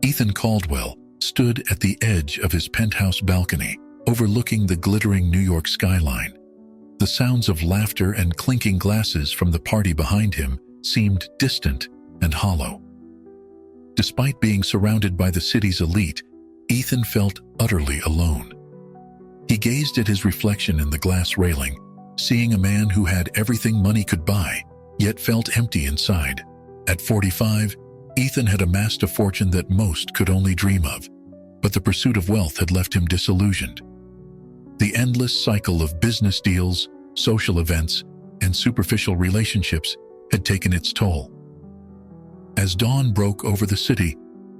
Ethan Caldwell stood at the edge of his penthouse balcony, overlooking the glittering New York skyline. The sounds of laughter and clinking glasses from the party behind him seemed distant and hollow. Despite being surrounded by the city's elite, Ethan felt utterly alone. He gazed at his reflection in the glass railing, seeing a man who had everything money could buy, yet felt empty inside. At 45, Ethan had amassed a fortune that most could only dream of, but the pursuit of wealth had left him disillusioned. The endless cycle of business deals, social events, and superficial relationships had taken its toll. As dawn broke over the city,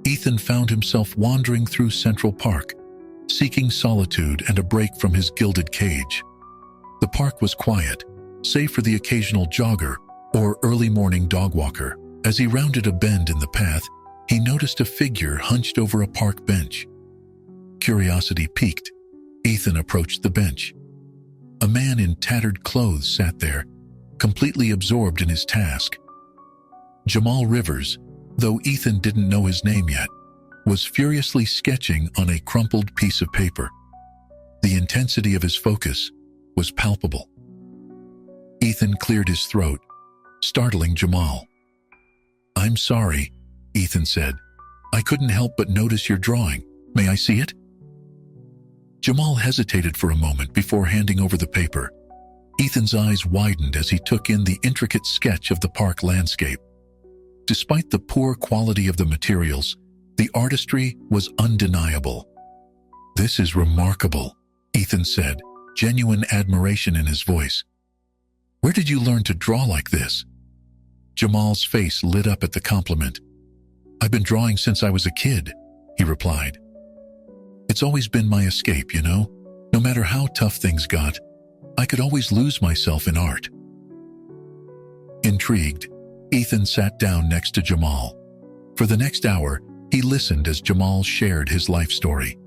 Ethan found himself wandering through Central Park, seeking solitude and a break from his gilded cage. The park was quiet, save for the occasional jogger or early morning dog walker. As he rounded a bend in the path, he noticed a figure hunched over a park bench. Curiosity piqued. Ethan approached the bench. A man in tattered clothes sat there, completely absorbed in his task. Jamal Rivers, though Ethan didn't know his name yet, was furiously sketching on a crumpled piece of paper. The intensity of his focus was palpable. Ethan cleared his throat, startling Jamal. "I'm sorry," Ethan said. "I couldn't help but notice your drawing. May I see it?" Jamal hesitated for a moment before handing over the paper. Ethan's eyes widened as he took in the intricate sketch of the park landscape. Despite the poor quality of the materials, the artistry was undeniable. "This is remarkable," Ethan said, genuine admiration in his voice. "Where did you learn to draw like this?" Jamal's face lit up at the compliment. "I've been drawing since I was a kid," he replied. "It's always been my escape, you know. No matter how tough things got, I could always lose myself in art." Intrigued, Ethan sat down next to Jamal. For the next hour, he listened as Jamal shared his life story.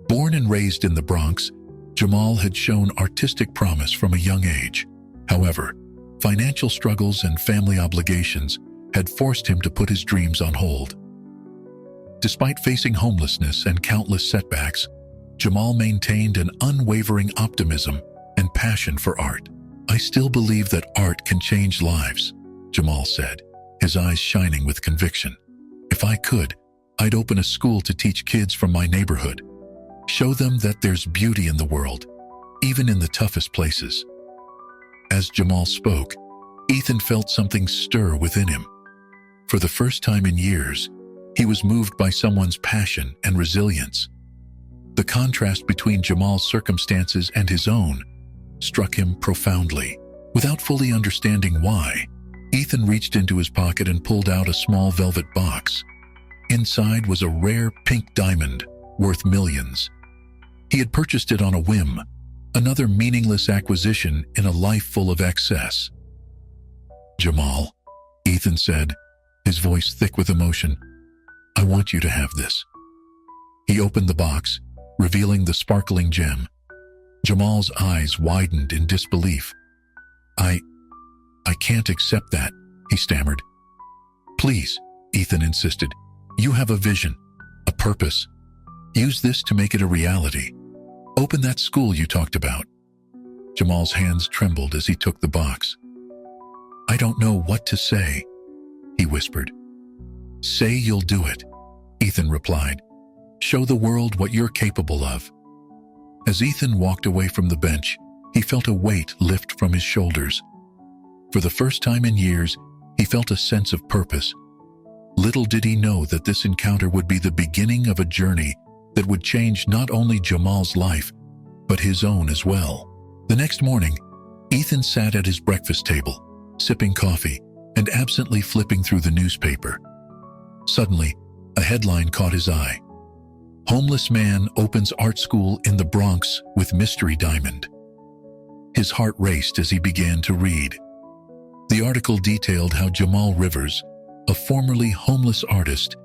Born and raised in the Bronx, Jamal had shown artistic promise from a young age. However, financial struggles and family obligations had forced him to put his dreams on hold. Despite facing homelessness and countless setbacks, Jamal maintained an unwavering optimism and passion for art. "I still believe that art can change lives," Jamal said, his eyes shining with conviction. "If I could, I'd open a school to teach kids from my neighborhood. Show them that there's beauty in the world, even in the toughest places." As Jamal spoke, Ethan felt something stir within him. For the first time in years, he was moved by someone's passion and resilience. The contrast between Jamal's circumstances and his own struck him profoundly. Without fully understanding why, Ethan reached into his pocket and pulled out a small velvet box. Inside was a rare pink diamond worth millions. He had purchased it on a whim, another meaningless acquisition in a life full of excess. "Jamal," Ethan said, his voice thick with emotion, "I want you to have this." He opened the box, revealing the sparkling gem. Jamal's eyes widened in disbelief. I can't accept that," he stammered. "Please," Ethan insisted. "You have a vision, a purpose. Use this to make it a reality. Open that school you talked about." Jamal's hands trembled as he took the box. "I don't know what to say," he whispered. "Say you'll do it," Ethan replied. "Show the world what you're capable of." As Ethan walked away from the bench, he felt a weight lift from his shoulders. For the first time in years, he felt a sense of purpose. Little did he know that this encounter would be the beginning of a journey that would change not only Jamal's life, but his own as well. The next morning, Ethan sat at his breakfast table, sipping coffee and absently flipping through the newspaper. Suddenly, a headline caught his eye. "Homeless man opens art school in the Bronx with mystery diamond." His heart raced as he began to read. The article detailed how Jamal Rivers, a formerly homeless artist,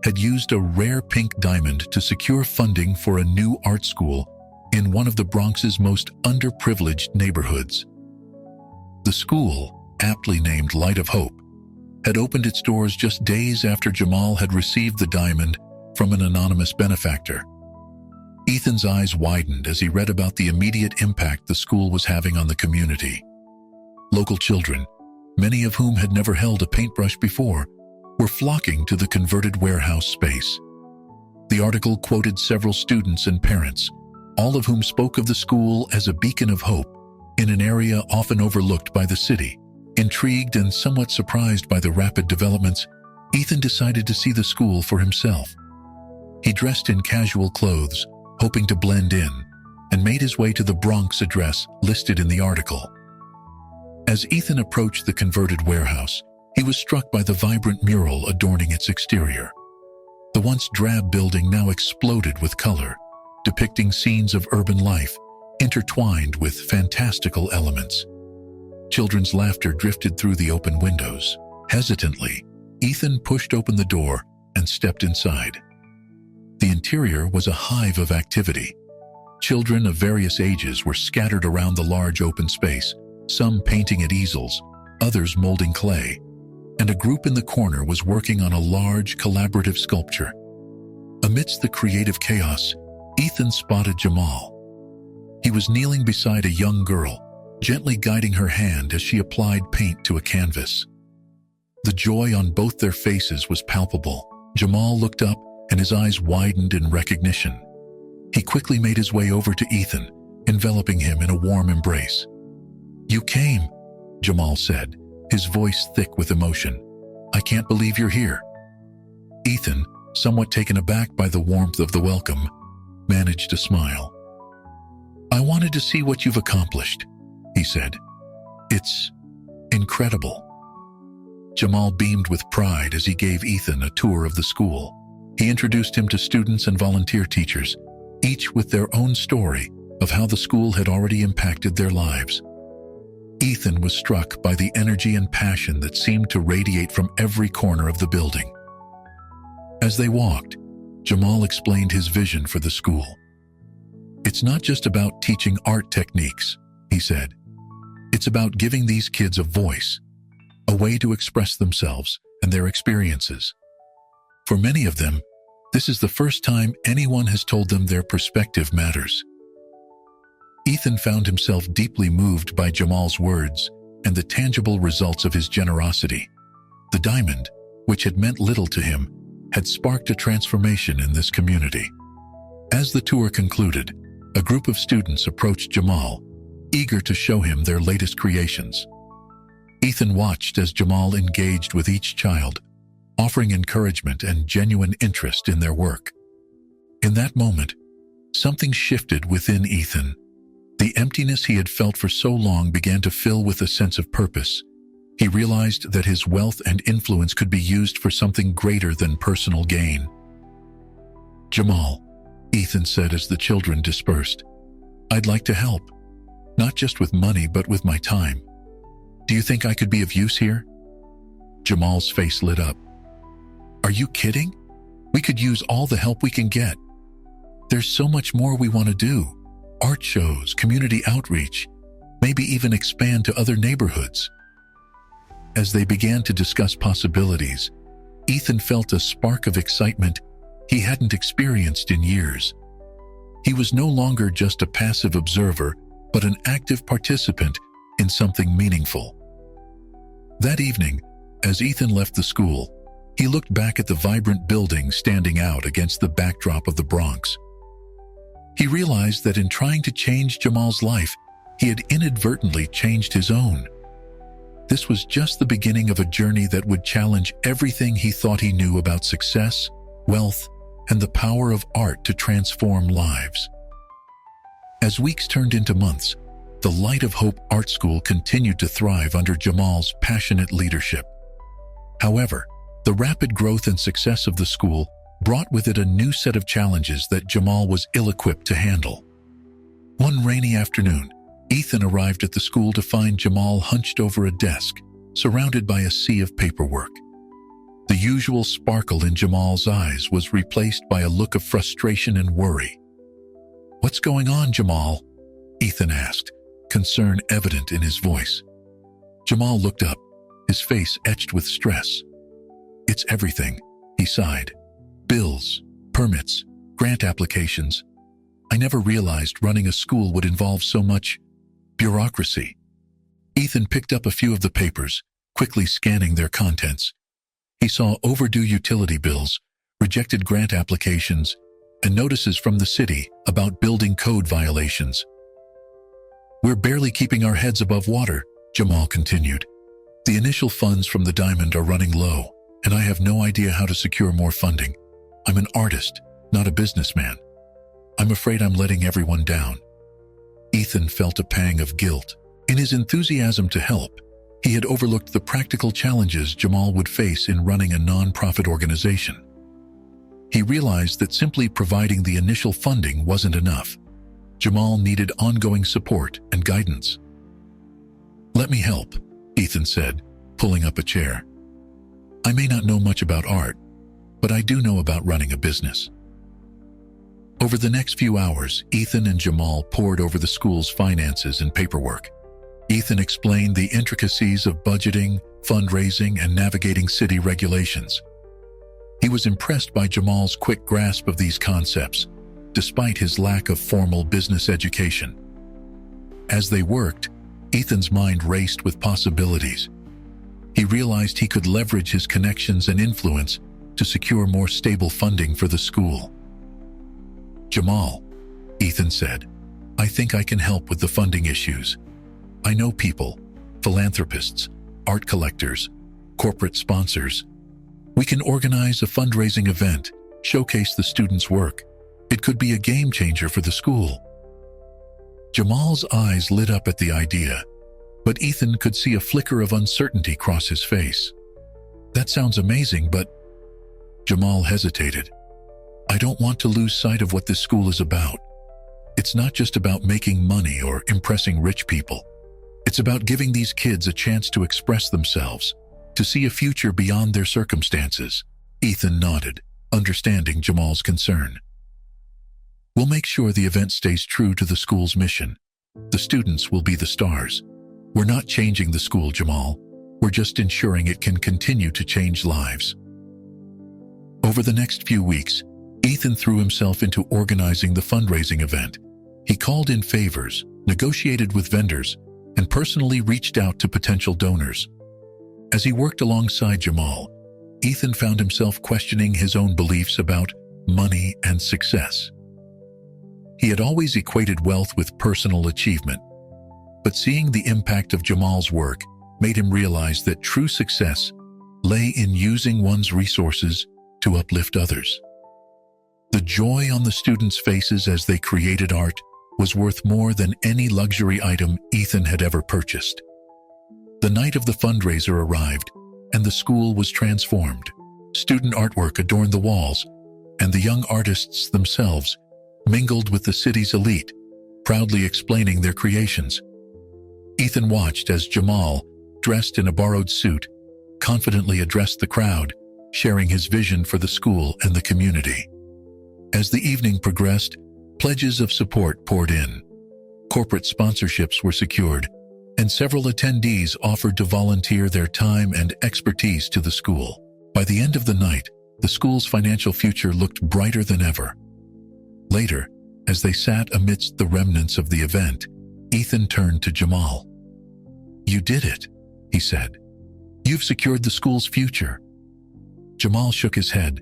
had used a rare pink diamond to secure funding for a new art school in one of the Bronx's most underprivileged neighborhoods. The school, aptly named Light of Hope, had opened its doors just days after Jamal had received the diamond from an anonymous benefactor. Ethan's eyes widened as he read about the immediate impact the school was having on the community. Local children, many of whom had never held a paintbrush before, were flocking to the converted warehouse space. The article quoted several students and parents, all of whom spoke of the school as a beacon of hope in an area often overlooked by the city. Intrigued and somewhat surprised by the rapid developments, Ethan decided to see the school for himself. He dressed in casual clothes, hoping to blend in, and made his way to the Bronx address listed in the article. As Ethan approached the converted warehouse, he was struck by the vibrant mural adorning its exterior. The once drab building now exploded with color, depicting scenes of urban life intertwined with fantastical elements. Children's laughter drifted through the open windows. Hesitantly, Ethan pushed open the door and stepped inside. The interior was a hive of activity. Children of various ages were scattered around the large open space, some painting at easels, others molding clay, and a group in the corner was working on a large collaborative sculpture. Amidst the creative chaos, Ethan spotted Jamal. He was kneeling beside a young girl, gently guiding her hand as she applied paint to a canvas. The joy on both their faces was palpable. Jamal looked up and his eyes widened in recognition. He quickly made his way over to Ethan, enveloping him in a warm embrace. "You came," Jamal said, his voice thick with emotion. "I can't believe you're here." Ethan, somewhat taken aback by the warmth of the welcome, managed a smile. "I wanted to see what you've accomplished," he said. "It's incredible." Jamal beamed with pride as he gave Ethan a tour of the school. He introduced him to students and volunteer teachers, each with their own story of how the school had already impacted their lives. Ethan was struck by the energy and passion that seemed to radiate from every corner of the building. As they walked, Jamal explained his vision for the school. "It's not just about teaching art techniques," he said. "It's about giving these kids a voice, a way to express themselves and their experiences. For many of them, this is the first time anyone has told them their perspective matters." Ethan found himself deeply moved by Jamal's words and the tangible results of his generosity. The diamond, which had meant little to him, had sparked a transformation in this community. As the tour concluded, a group of students approached Jamal, eager to show him their latest creations. Ethan watched as Jamal engaged with each child, offering encouragement and genuine interest in their work. In that moment, something shifted within Ethan. The emptiness he had felt for so long began to fill with a sense of purpose. He realized that his wealth and influence could be used for something greater than personal gain. "Jamal," Ethan said as the children dispersed, "I'd like to help, not just with money but with my time. Do you think I could be of use here?" Jamal's face lit up. "Are you kidding? We could use all the help we can get. There's so much more we want to do. Art shows, community outreach, maybe even expand to other neighborhoods." As they began to discuss possibilities, Ethan felt a spark of excitement he hadn't experienced in years. He was no longer just a passive observer, but an active participant in something meaningful. That evening, as Ethan left the school, he looked back at the vibrant building standing out against the backdrop of the Bronx. He realized that in trying to change Jamal's life, he had inadvertently changed his own. This was just the beginning of a journey that would challenge everything he thought he knew about success, wealth, and the power of art to transform lives. As weeks turned into months, the Light of Hope Art School continued to thrive under Jamal's passionate leadership. However, the rapid growth and success of the school brought with it a new set of challenges that Jamal was ill-equipped to handle. One rainy afternoon, Ethan arrived at the school to find Jamal hunched over a desk, surrounded by a sea of paperwork. The usual sparkle in Jamal's eyes was replaced by a look of frustration and worry. "What's going on, Jamal?" Ethan asked, concern evident in his voice. Jamal looked up, his face etched with stress. "It's everything," he sighed. "Bills, permits, grant applications. I never realized running a school would involve so much bureaucracy. Ethan picked up a few of the papers, quickly scanning their contents. He saw overdue utility bills, rejected grant applications, and notices from the city about building code violations. "We're barely keeping our heads above water," Jamal continued. "The initial funds from the diamond are running low, and I have no idea how to secure more funding. I'm an artist, not a businessman. I'm afraid I'm letting everyone down." Ethan felt a pang of guilt. In his enthusiasm to help, he had overlooked the practical challenges Jamal would face in running a non-profit organization. He realized that simply providing the initial funding wasn't enough. Jamal needed ongoing support and guidance. "Let me help," Ethan said, pulling up a chair. "I may not know much about art, but I do know about running a business." Over the next few hours, Ethan and Jamal pored over the school's finances and paperwork. Ethan explained the intricacies of budgeting, fundraising, and navigating city regulations. He was impressed by Jamal's quick grasp of these concepts, despite his lack of formal business education. As they worked, Ethan's mind raced with possibilities. He realized he could leverage his connections and influence to secure more stable funding for the school. "Jamal," Ethan said, "I think I can help with the funding issues. I know people, philanthropists, art collectors, corporate sponsors. We can organize a fundraising event, showcase the students' work. It could be a game changer for the school." Jamal's eyes lit up at the idea, but Ethan could see a flicker of uncertainty cross his face. "That sounds amazing, but—" Jamal hesitated. "I don't want to lose sight of what this school is about. It's not just about making money or impressing rich people. It's about giving these kids a chance to express themselves, to see a future beyond their circumstances." Ethan nodded, understanding Jamal's concern. "We'll make sure the event stays true to the school's mission. The students will be the stars. We're not changing the school, Jamal. We're just ensuring it can continue to change lives." Over the next few weeks, Ethan threw himself into organizing the fundraising event. He called in favors, negotiated with vendors, and personally reached out to potential donors. As he worked alongside Jamal, Ethan found himself questioning his own beliefs about money and success. He had always equated wealth with personal achievement, but seeing the impact of Jamal's work made him realize that true success lay in using one's resources to uplift others. The joy on the students' faces as they created art was worth more than any luxury item Ethan had ever purchased. The night of the fundraiser arrived, and the school was transformed. Student artwork adorned the walls, and the young artists themselves mingled with the city's elite, proudly explaining their creations. Ethan watched as Jamal, dressed in a borrowed suit, confidently addressed the crowd, sharing his vision for the school and the community. As the evening progressed, pledges of support poured in. Corporate sponsorships were secured, and several attendees offered to volunteer their time and expertise to the school. By the end of the night, the school's financial future looked brighter than ever. Later, as they sat amidst the remnants of the event, Ethan turned to Jamal. "You did it," he said. "You've secured the school's future." Jamal shook his head.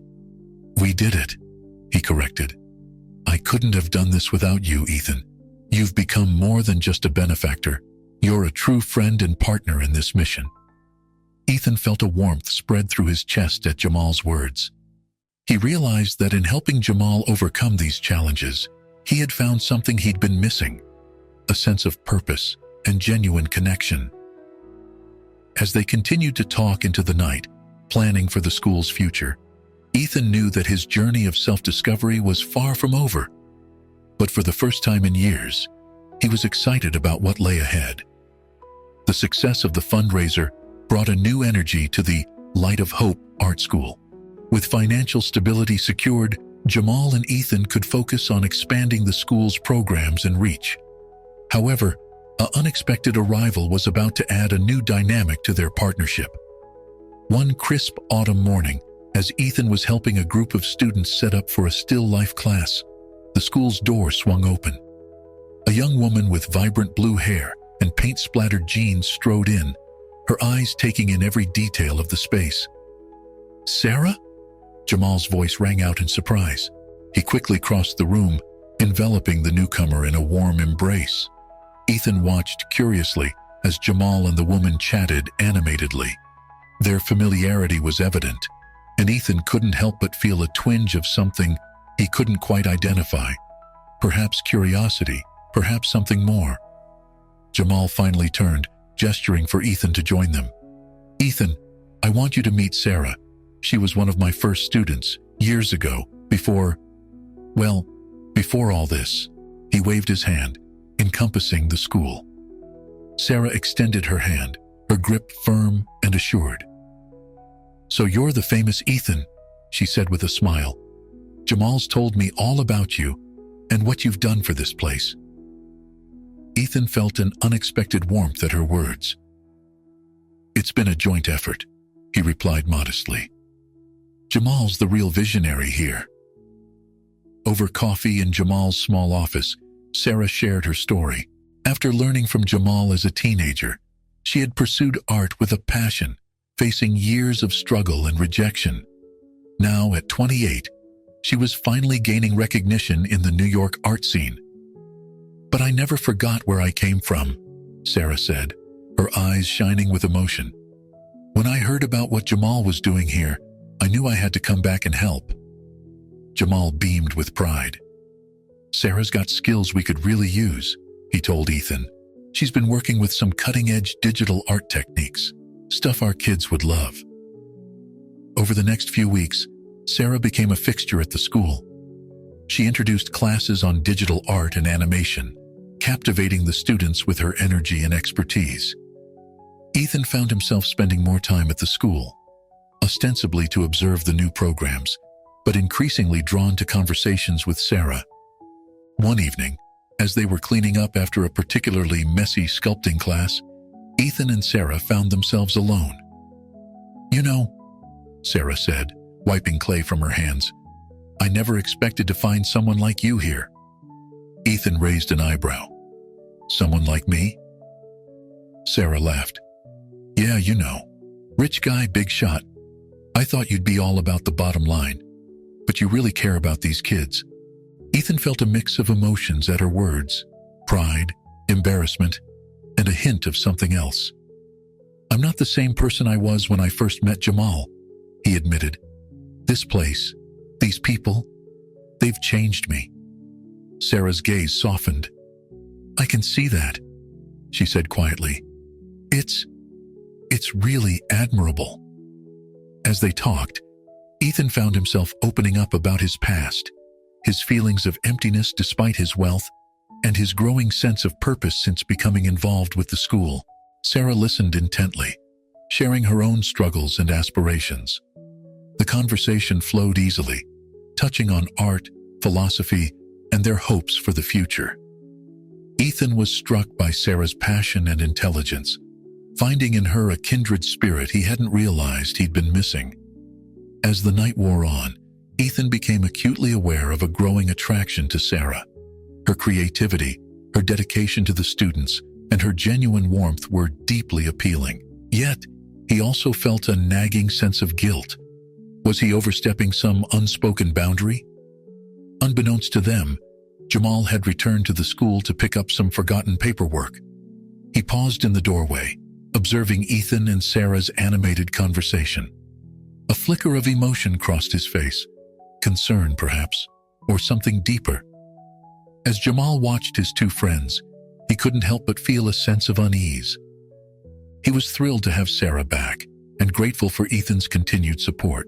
"We did it," he corrected. "I couldn't have done this without you, Ethan. You've become more than just a benefactor. You're a true friend and partner in this mission." Ethan felt a warmth spread through his chest at Jamal's words. He realized that in helping Jamal overcome these challenges, he had found something he'd been missing, a sense of purpose and genuine connection. As they continued to talk into the night, planning for the school's future, Ethan knew that his journey of self-discovery was far from over. But for the first time in years, he was excited about what lay ahead. The success of the fundraiser brought a new energy to the Light of Hope Art School. With financial stability secured, Jamal and Ethan could focus on expanding the school's programs and reach. However, an unexpected arrival was about to add a new dynamic to their partnership. One crisp autumn morning, As Ethan was helping a group of students set up for a still life class, the school's door swung open. A young woman with vibrant blue hair and paint-splattered jeans strode in, her eyes taking in every detail of the space. "Sarah?" Jamal's voice rang out in surprise. He quickly crossed the room, enveloping the newcomer in a warm embrace. Ethan watched curiously as Jamal and the woman chatted animatedly. Their familiarity was evident, and Ethan couldn't help but feel a twinge of something he couldn't quite identify. Perhaps curiosity, perhaps something more. Jamal finally turned, gesturing for Ethan to join them. "Ethan, I want you to meet Sarah. She was one of my first students, years ago, before all this." He waved his hand, encompassing the school. Sarah extended her hand, her grip firm and assured. "So you're the famous Ethan," she said with a smile. "Jamal's told me all about you and what you've done for this place." Ethan felt an unexpected warmth at her words. "It's been a joint effort," he replied modestly. "Jamal's the real visionary here." Over coffee in Jamal's small office, Sarah shared her story. After learning from Jamal as a teenager, she had pursued art with a passion, facing years of struggle and rejection. Now, at 28, she was finally gaining recognition in the New York art scene. "But I never forgot where I came from," Sarah said, her eyes shining with emotion. "When I heard about what Jamal was doing here, I knew I had to come back and help." Jamal beamed with pride. "Sarah's got skills we could really use," he told Ethan. "She's been working with some cutting-edge digital art techniques, stuff our kids would love." Over the next few weeks, Sarah became a fixture at the school. She introduced classes on digital art and animation, captivating the students with her energy and expertise. Ethan found himself spending more time at the school, ostensibly to observe the new programs, but increasingly drawn to conversations with Sarah. One evening, as they were cleaning up after a particularly messy sculpting class, Ethan and Sarah found themselves alone. "You know," Sarah said, wiping clay from her hands, "I never expected to find someone like you here." Ethan raised an eyebrow. "Someone like me?" Sarah laughed. "Yeah, you know. Rich guy, big shot. I thought you'd be all about the bottom line, but you really care about these kids." Ethan felt a mix of emotions at her words: pride, embarrassment, and a hint of something else. "I'm not the same person I was when I first met Jamal," he admitted. "This place, these people, they've changed me." Sarah's gaze softened. "I can see that," she said quietly. It's really admirable." As they talked, Ethan found himself opening up about his past, his feelings of emptiness despite his wealth, and his growing sense of purpose since becoming involved with the school. Sarah listened intently, sharing her own struggles and aspirations. The conversation flowed easily, touching on art, philosophy, and their hopes for the future. Ethan was struck by Sarah's passion and intelligence, finding in her a kindred spirit he hadn't realized he'd been missing. As the night wore on, Ethan became acutely aware of a growing attraction to Sarah. Her creativity, her dedication to the students, and her genuine warmth were deeply appealing. Yet, he also felt a nagging sense of guilt. Was he overstepping some unspoken boundary? Unbeknownst to them, Jamal had returned to the school to pick up some forgotten paperwork. He paused in the doorway, observing Ethan and Sarah's animated conversation. A flicker of emotion crossed his face, concern perhaps, or something deeper. As Jamal watched his two friends, he couldn't help but feel a sense of unease. He was thrilled to have Sarah back and grateful for Ethan's continued support,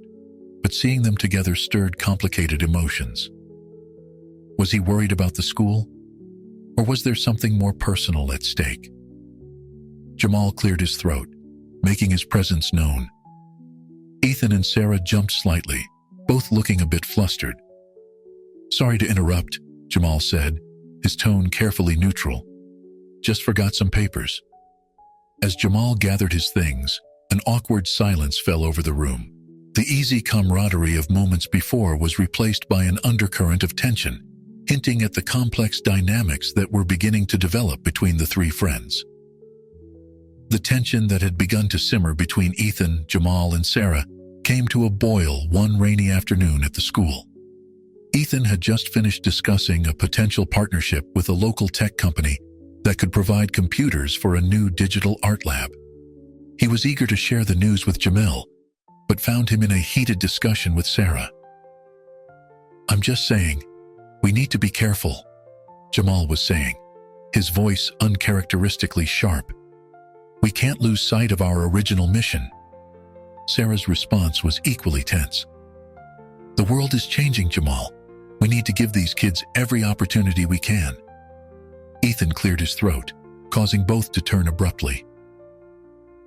but seeing them together stirred complicated emotions. Was he worried about the school, or was there something more personal at stake? Jamal cleared his throat, making his presence known. Ethan and Sarah jumped slightly, both looking a bit flustered. "Sorry to interrupt," Jamal said, his tone carefully neutral. "Just forgot some papers." As Jamal gathered his things, an awkward silence fell over the room. The easy camaraderie of moments before was replaced by an undercurrent of tension, hinting at the complex dynamics that were beginning to develop between the three friends. The tension that had begun to simmer between Ethan, Jamal, and Sarah came to a boil one rainy afternoon at the school. Ethan had just finished discussing a potential partnership with a local tech company that could provide computers for a new digital art lab. He was eager to share the news with Jamal, but found him in a heated discussion with Sarah. "I'm just saying, we need to be careful," Jamal was saying, his voice uncharacteristically sharp. "We can't lose sight of our original mission." Sarah's response was equally tense. "The world is changing, Jamal. We need to give these kids every opportunity we can." Ethan cleared his throat, causing both to turn abruptly.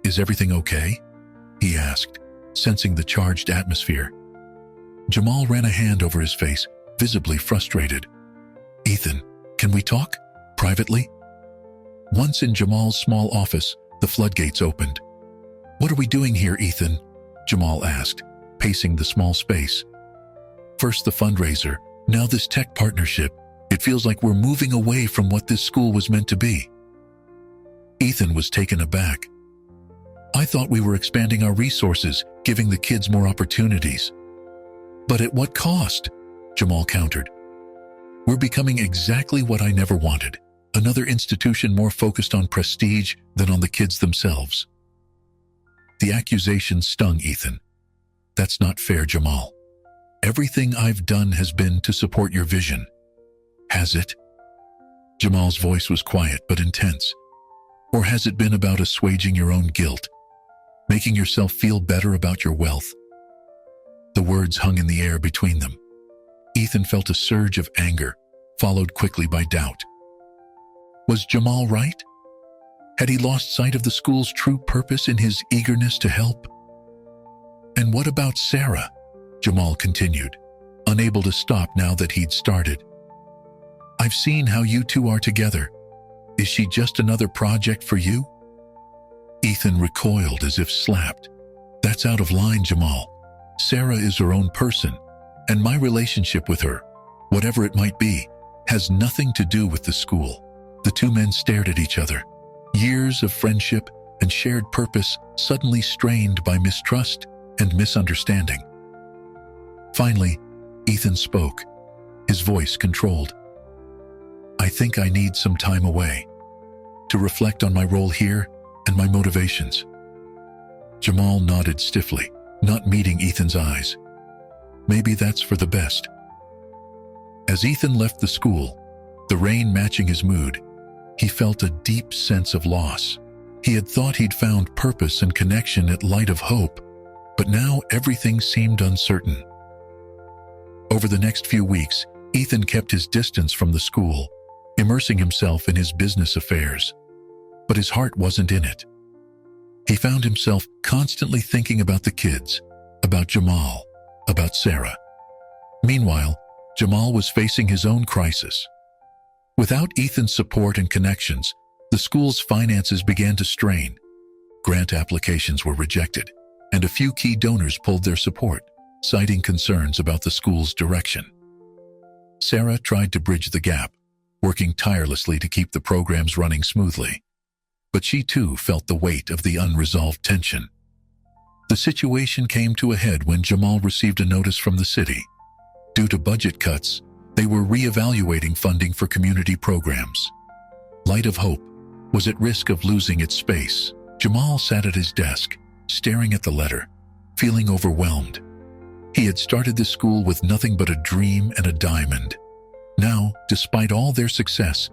"Is everything okay?" he asked, sensing the charged atmosphere. Jamal ran a hand over his face, visibly frustrated. "Ethan, can we talk? Privately?" Once in Jamal's small office, the floodgates opened. "What are we doing here, Ethan?" Jamal asked, pacing the small space. "First the fundraiser, now this tech partnership. It feels like we're moving away from what this school was meant to be." Ethan was taken aback. "I thought we were expanding our resources, giving the kids more opportunities." "But at what cost?" Jamal countered. "We're becoming exactly what I never wanted, another institution more focused on prestige than on the kids themselves." The accusation stung Ethan. "That's not fair, Jamal. Everything I've done has been to support your vision." "Has it?" Jamal's voice was quiet but intense. "Or has it been about assuaging your own guilt, making yourself feel better about your wealth?" The words hung in the air between them. Ethan felt a surge of anger, followed quickly by doubt. Was Jamal right? Had he lost sight of the school's true purpose in his eagerness to help? "And what about Sarah?" Jamal continued, unable to stop now that he'd started. "I've seen how you two are together. Is she just another project for you?" Ethan recoiled as if slapped. "That's out of line, Jamal. Sarah is her own person, and my relationship with her, whatever it might be, has nothing to do with the school." The two men stared at each other. Years of friendship and shared purpose suddenly strained by mistrust and misunderstanding. Finally, Ethan spoke, his voice controlled. "I think I need some time away to reflect on my role here and my motivations." Jamal nodded stiffly, not meeting Ethan's eyes. Maybe that's for the best. As Ethan left the school, the rain matching his mood, he felt a deep sense of loss. He had thought he'd found purpose and connection at Light of Hope, but now everything seemed uncertain. Over the next few weeks, Ethan kept his distance from the school, immersing himself in his business affairs. But his heart wasn't in it. He found himself constantly thinking about the kids, about Jamal, about Sarah. Meanwhile, Jamal was facing his own crisis. Without Ethan's support and connections, the school's finances began to strain. Grant applications were rejected, and a few key donors pulled their support, citing concerns about the school's direction. Sarah tried to bridge the gap, working tirelessly to keep the programs running smoothly. But she too felt the weight of the unresolved tension. The situation came to a head when Jamal received a notice from the city. Due to budget cuts, they were reevaluating funding for community programs. Light of Hope was at risk of losing its space. Jamal sat at his desk, staring at the letter, feeling overwhelmed. He had started this school with nothing but a dream and a diamond. Now, despite all their success,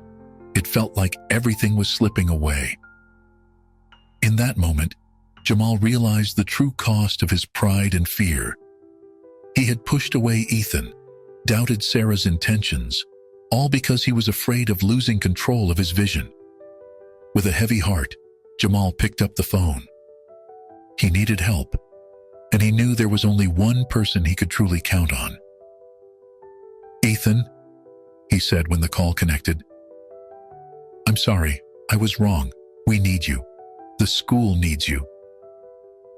it felt like everything was slipping away. In that moment, Jamal realized the true cost of his pride and fear. He had pushed away Ethan, doubted Sarah's intentions, all because he was afraid of losing control of his vision. With a heavy heart, Jamal picked up the phone. He needed help, and he knew there was only one person he could truly count on. "Ethan," he said when the call connected. "I'm sorry, I was wrong. We need you. The school needs you."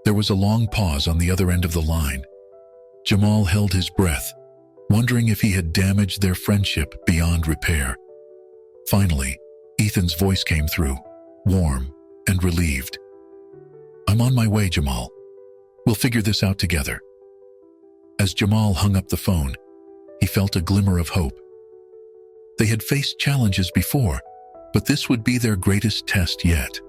There was a long pause on the other end of the line, Jamal held his breath, wondering if he had damaged their friendship beyond repair. Finally, Ethan's voice came through, warm and relieved. "I'm on my way, Jamal. We'll figure this out together." As Jamal hung up the phone, he felt a glimmer of hope. They had faced challenges before, but this would be their greatest test yet.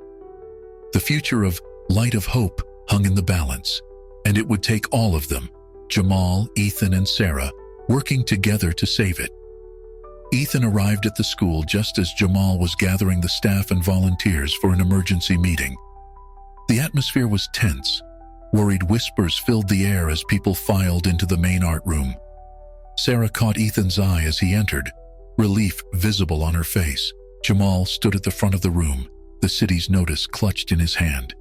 The future of Light of Hope hung in the balance, and it would take all of them, Jamal, Ethan, and Sarah, working together to save it. Ethan arrived at the school just as Jamal was gathering the staff and volunteers for an emergency meeting. The atmosphere was tense. Worried whispers filled the air as people filed into the main art room. Sarah caught Ethan's eye as he entered, relief visible on her face. Jamal stood at the front of the room, the city's notice clutched in his hand.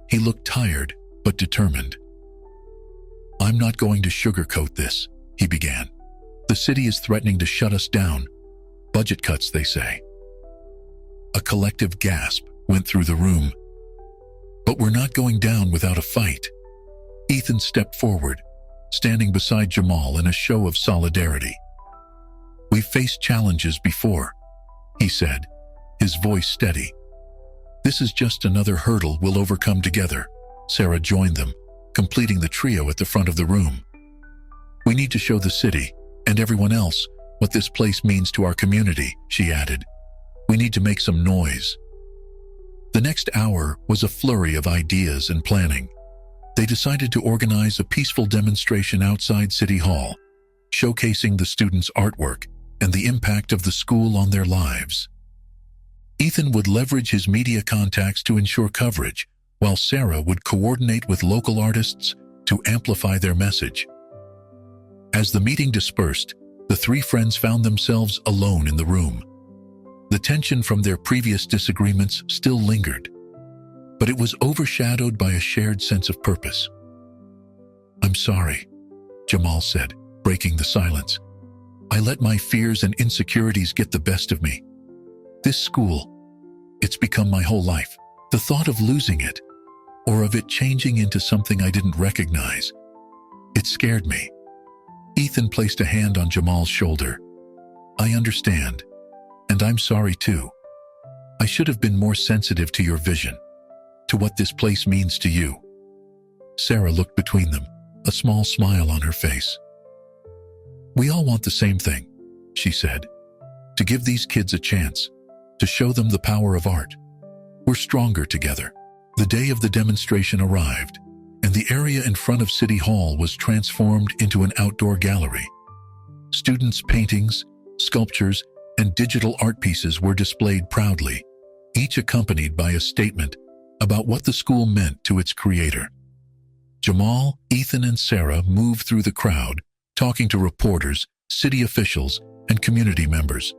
He looked tired, but determined. "I'm not going to sugarcoat this," he began. "The city is threatening to shut us down. Budget cuts, they say." A collective gasp went through the room. "But we're not going down without a fight." Ethan stepped forward, standing beside Jamal in a show of solidarity. "We've faced challenges before," he said, his voice steady. "This is just another hurdle we'll overcome together." Sarah joined them, completing the trio at the front of the room. "We need to show the city, and everyone else, what this place means to our community," she added. "We need to make some noise." The next hour was a flurry of ideas and planning. They decided to organize a peaceful demonstration outside City Hall, showcasing the students' artwork and the impact of the school on their lives. Ethan would leverage his media contacts to ensure coverage, while Sarah would coordinate with local artists to amplify their message. As the meeting dispersed, the three friends found themselves alone in the room. The tension from their previous disagreements still lingered, but it was overshadowed by a shared sense of purpose. "I'm sorry," Jamal said, breaking the silence. "I let my fears and insecurities get the best of me. This school, it's become my whole life. The thought of losing it, or of it changing into something I didn't recognize, it scared me." Ethan placed a hand on Jamal's shoulder. "I understand, and I'm sorry too. I should have been more sensitive to your vision, to what this place means to you." Sarah looked between them, a small smile on her face. "We all want the same thing," she said, "to give these kids a chance, to show them the power of art. We're stronger together." The day of the demonstration arrived, and the area in front of City Hall was transformed into an outdoor gallery. Students' paintings, sculptures, and digital art pieces were displayed proudly, each accompanied by a statement about what the school meant to its creator. Jamal, Ethan, and Sarah moved through the crowd, talking to reporters, city officials, and community members.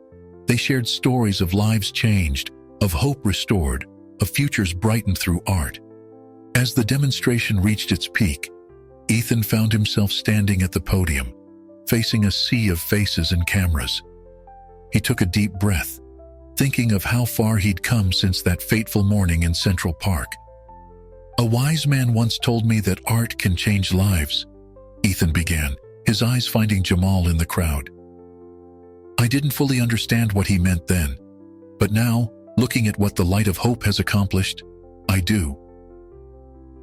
They shared stories of lives changed, of hope restored, of futures brightened through art. As the demonstration reached its peak, Ethan found himself standing at the podium, facing a sea of faces and cameras. He took a deep breath, thinking of how far he'd come since that fateful morning in Central Park. "A wise man once told me that art can change lives," Ethan began, his eyes finding Jamal in the crowd. "I didn't fully understand what he meant then, but now, looking at what the Light of Hope has accomplished, I do."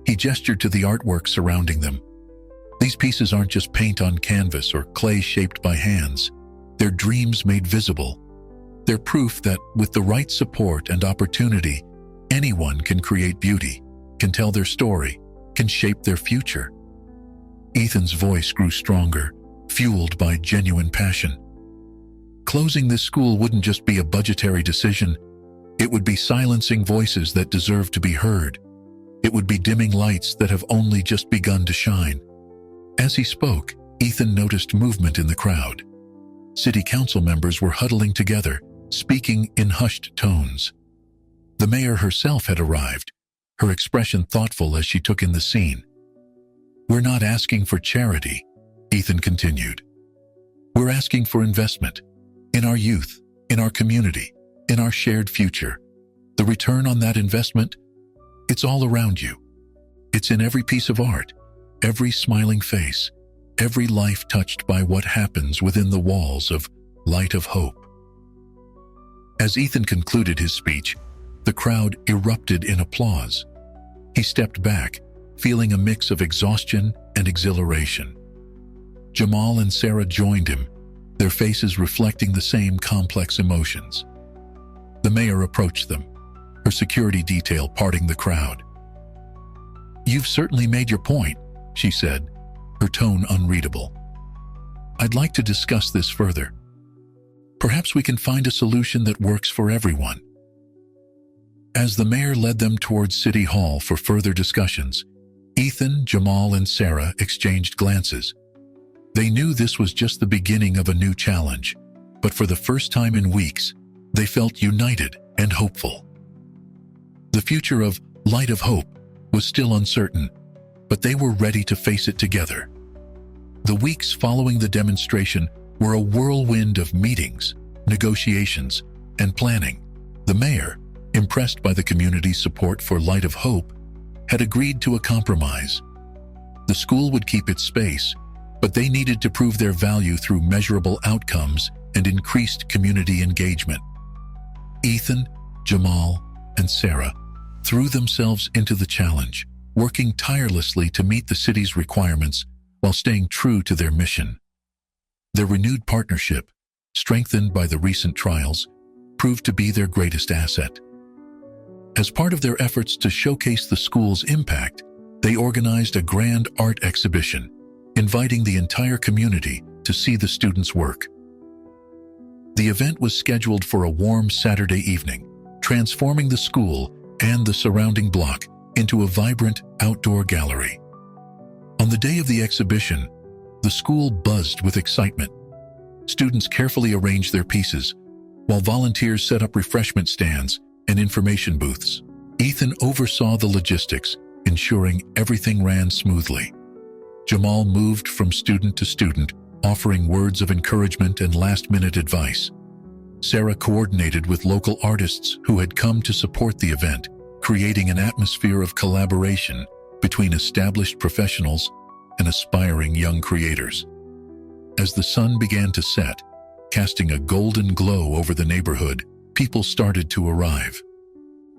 He gestured to the artwork surrounding them. "These pieces aren't just paint on canvas or clay shaped by hands. They're dreams made visible. They're proof that, with the right support and opportunity, anyone can create beauty, can tell their story, can shape their future." Ethan's voice grew stronger, fueled by genuine passion. Closing this school wouldn't just be a budgetary decision. It would be silencing voices that deserve to be heard. It would be dimming lights that have only just begun to shine. As he spoke, Ethan noticed movement in the crowd. City council members were huddling together, speaking in hushed tones. The mayor herself had arrived, her expression thoughtful as she took in the scene. "We're not asking for charity," Ethan continued. "We're asking for investment. In our youth, in our community, in our shared future. The return on that investment, it's all around you. It's in every piece of art, every smiling face, every life touched by what happens within the walls of Light of Hope. As Ethan concluded his speech, the crowd erupted in applause. He stepped back, feeling a mix of exhaustion and exhilaration. Jamal and Sarah joined him, their faces reflecting the same complex emotions. The mayor approached them, her security detail parting the crowd. "You've certainly made your point," she said, her tone unreadable. "I'd like to discuss this further. Perhaps we can find a solution that works for everyone." As the mayor led them towards City Hall for further discussions, Ethan, Jamal, and Sarah exchanged glances. They knew this was just the beginning of a new challenge, but for the first time in weeks, they felt united and hopeful. The future of Light of Hope was still uncertain, but they were ready to face it together. The weeks following the demonstration were a whirlwind of meetings, negotiations, and planning. The mayor, impressed by the community's support for Light of Hope, had agreed to a compromise. The school would keep its space, but they needed to prove their value through measurable outcomes and increased community engagement. Ethan, Jamal, and Sarah threw themselves into the challenge, working tirelessly to meet the city's requirements while staying true to their mission. Their renewed partnership, strengthened by the recent trials, proved to be their greatest asset. As part of their efforts to showcase the school's impact, they organized a grand art exhibition, inviting the entire community to see the students' work. The event was scheduled for a warm Saturday evening, transforming the school and the surrounding block into a vibrant outdoor gallery. On the day of the exhibition, the school buzzed with excitement. Students carefully arranged their pieces, while volunteers set up refreshment stands and information booths. Ethan oversaw the logistics, ensuring everything ran smoothly. Jamal moved from student to student, offering words of encouragement and last-minute advice. Sarah coordinated with local artists who had come to support the event, creating an atmosphere of collaboration between established professionals and aspiring young creators. As the sun began to set, casting a golden glow over the neighborhood, people started to arrive.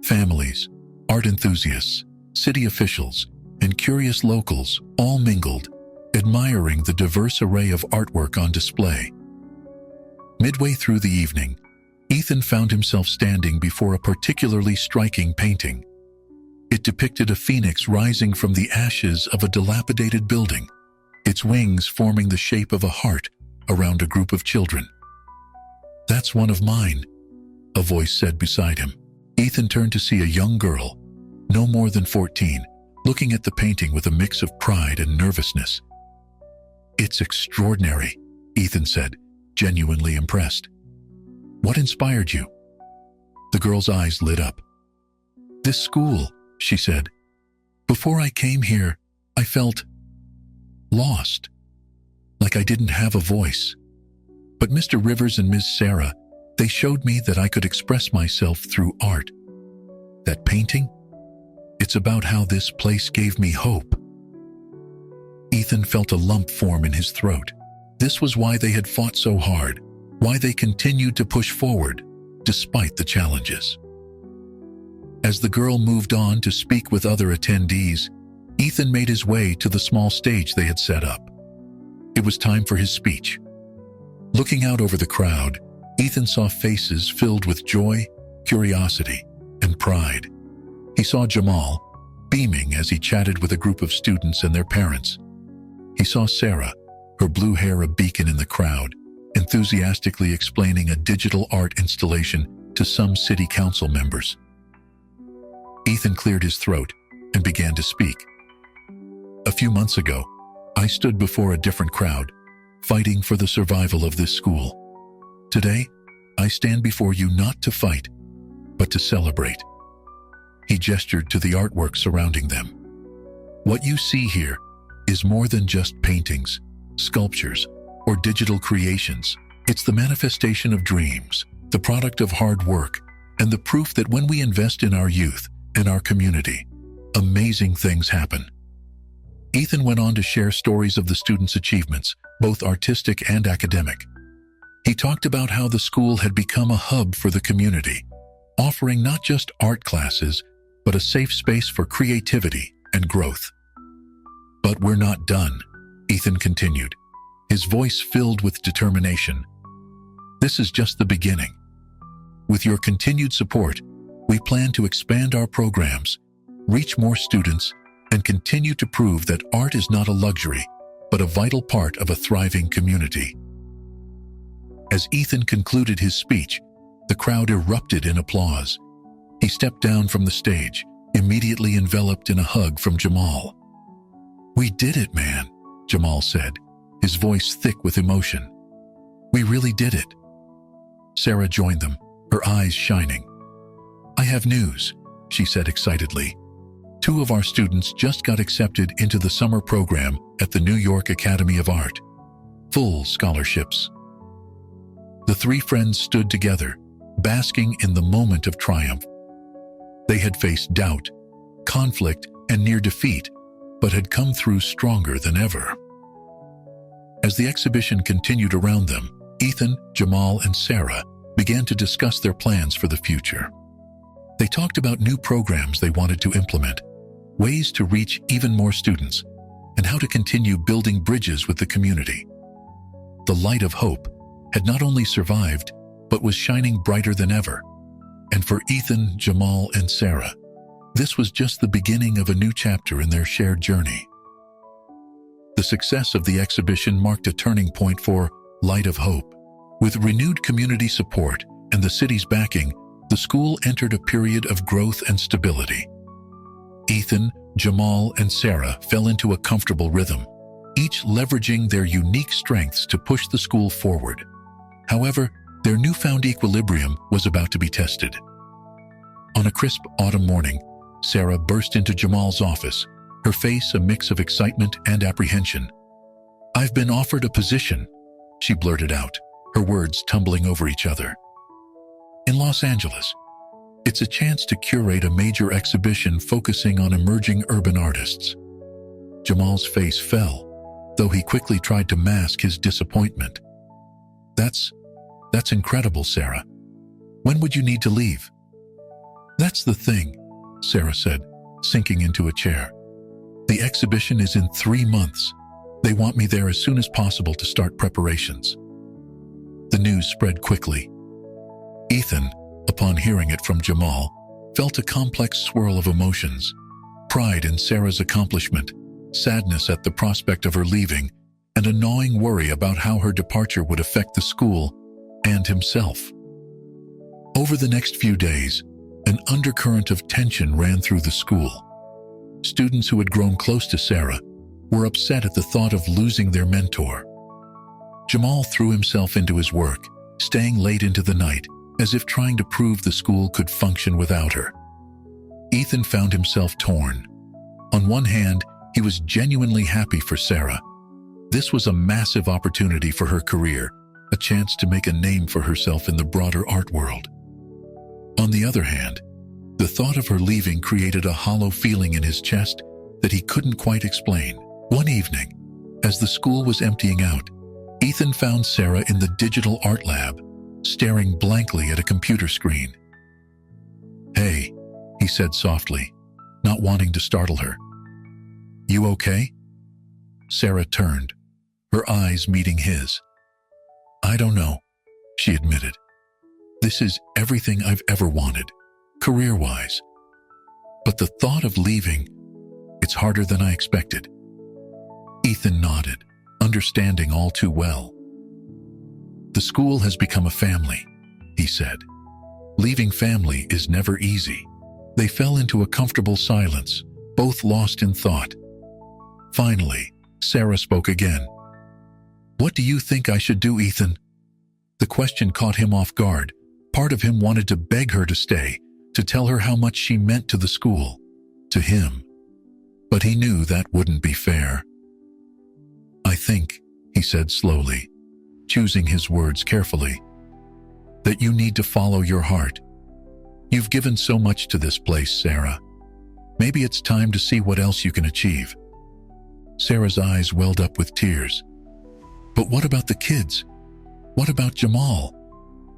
Families, art enthusiasts, city officials, and curious locals all mingled, admiring the diverse array of artwork on display. Midway through the evening, Ethan found himself standing before a particularly striking painting. It depicted a phoenix rising from the ashes of a dilapidated building, its wings forming the shape of a heart around a group of children. "That's one of mine," a voice said beside him. Ethan turned to see a young girl, no more than 14, looking at the painting with a mix of pride and nervousness. "It's extraordinary," Ethan said, genuinely impressed. "What inspired you?" The girl's eyes lit up. "This school," she said. "Before I came here, I felt lost, like I didn't have a voice. But Mr. Rivers and Ms. Sarah, they showed me that I could express myself through art. That painting? It's about how this place gave me hope." Ethan felt a lump form in his throat. This was why they had fought so hard, why they continued to push forward, despite the challenges. As the girl moved on to speak with other attendees, Ethan made his way to the small stage they had set up. It was time for his speech. Looking out over the crowd, Ethan saw faces filled with joy, curiosity, and pride. He saw Jamal, beaming as he chatted with a group of students and their parents. He saw Sarah, her blue hair a beacon in the crowd, enthusiastically explaining a digital art installation to some city council members. Ethan cleared his throat and began to speak. "A few months ago, I stood before a different crowd, fighting for the survival of this school. Today, I stand before you not to fight, but to celebrate." He gestured to the artwork surrounding them. "What you see here is more than just paintings, sculptures, or digital creations. It's the manifestation of dreams, the product of hard work, and the proof that when we invest in our youth and our community, amazing things happen." Ethan went on to share stories of the students' achievements, both artistic and academic. He talked about how the school had become a hub for the community, offering not just art classes, but a safe space for creativity and growth. "But we're not done," Ethan continued, his voice filled with determination. "This is just the beginning. With your continued support, we plan to expand our programs, reach more students, and continue to prove that art is not a luxury, but a vital part of a thriving community." As Ethan concluded his speech, the crowd erupted in applause. He stepped down from the stage, immediately enveloped in a hug from Jamal. "We did it, man," Jamal said, his voice thick with emotion. "We really did it." Sarah joined them, her eyes shining. "I have news," she said excitedly. "Two of our students just got accepted into the summer program at the New York Academy of Art. Full scholarships." The three friends stood together, basking in the moment of triumph. They had faced doubt, conflict, and near defeat, but had come through stronger than ever. As the exhibition continued around them, Ethan, Jamal, and Sarah began to discuss their plans for the future. They talked about new programs they wanted to implement, ways to reach even more students, and how to continue building bridges with the community. The light of hope had not only survived, but was shining brighter than ever. And for Ethan, Jamal, and Sarah, this was just the beginning of a new chapter in their shared journey. The success of the exhibition marked a turning point for Light of Hope. With renewed community support and the city's backing, the school entered a period of growth and stability. Ethan, Jamal, and Sarah fell into a comfortable rhythm, each leveraging their unique strengths to push the school forward. However, their newfound equilibrium was about to be tested. On a crisp autumn morning, Sarah burst into Jamal's office, her face a mix of excitement and apprehension. "I've been offered a position," she blurted out, her words tumbling over each other. "In Los Angeles. It's a chance to curate a major exhibition focusing on emerging urban artists." Jamal's face fell, though he quickly tried to mask his disappointment. That's incredible, Sarah. When would you need to leave?" "That's the thing," Sarah said, sinking into a chair. "The exhibition is in 3 months. They want me there as soon as possible to start preparations." The news spread quickly. Ethan, upon hearing it from Jamal, felt a complex swirl of emotions: pride in Sarah's accomplishment, sadness at the prospect of her leaving, and a gnawing worry about how her departure would affect the school and himself. Over the next few days, an undercurrent of tension ran through the school. Students who had grown close to Sarah were upset at the thought of losing their mentor. Jamal threw himself into his work, staying late into the night, as if trying to prove the school could function without her. Ethan found himself torn. On one hand, he was genuinely happy for Sarah. This was a massive opportunity for her career, a chance to make a name for herself in the broader art world. On the other hand, the thought of her leaving created a hollow feeling in his chest that he couldn't quite explain. One evening, as the school was emptying out, Ethan found Sarah in the digital art lab, staring blankly at a computer screen. "Hey," he said softly, not wanting to startle her. "You okay?" Sarah turned, her eyes meeting his. "I don't know," she admitted. "This is everything I've ever wanted, career-wise. But the thought of leaving, it's harder than I expected." Ethan nodded, understanding all too well. "The school has become a family," he said. "Leaving family is never easy." They fell into a comfortable silence, both lost in thought. Finally, Sarah spoke again. "What do you think I should do, Ethan?" The question caught him off guard. Part of him wanted to beg her to stay, to tell her how much she meant to the school, to him. But he knew that wouldn't be fair. "I think," he said slowly, choosing his words carefully, "that you need to follow your heart. You've given so much to this place, Sarah. Maybe it's time to see what else you can achieve." Sarah's eyes welled up with tears. But what about the kids? What about Jamal?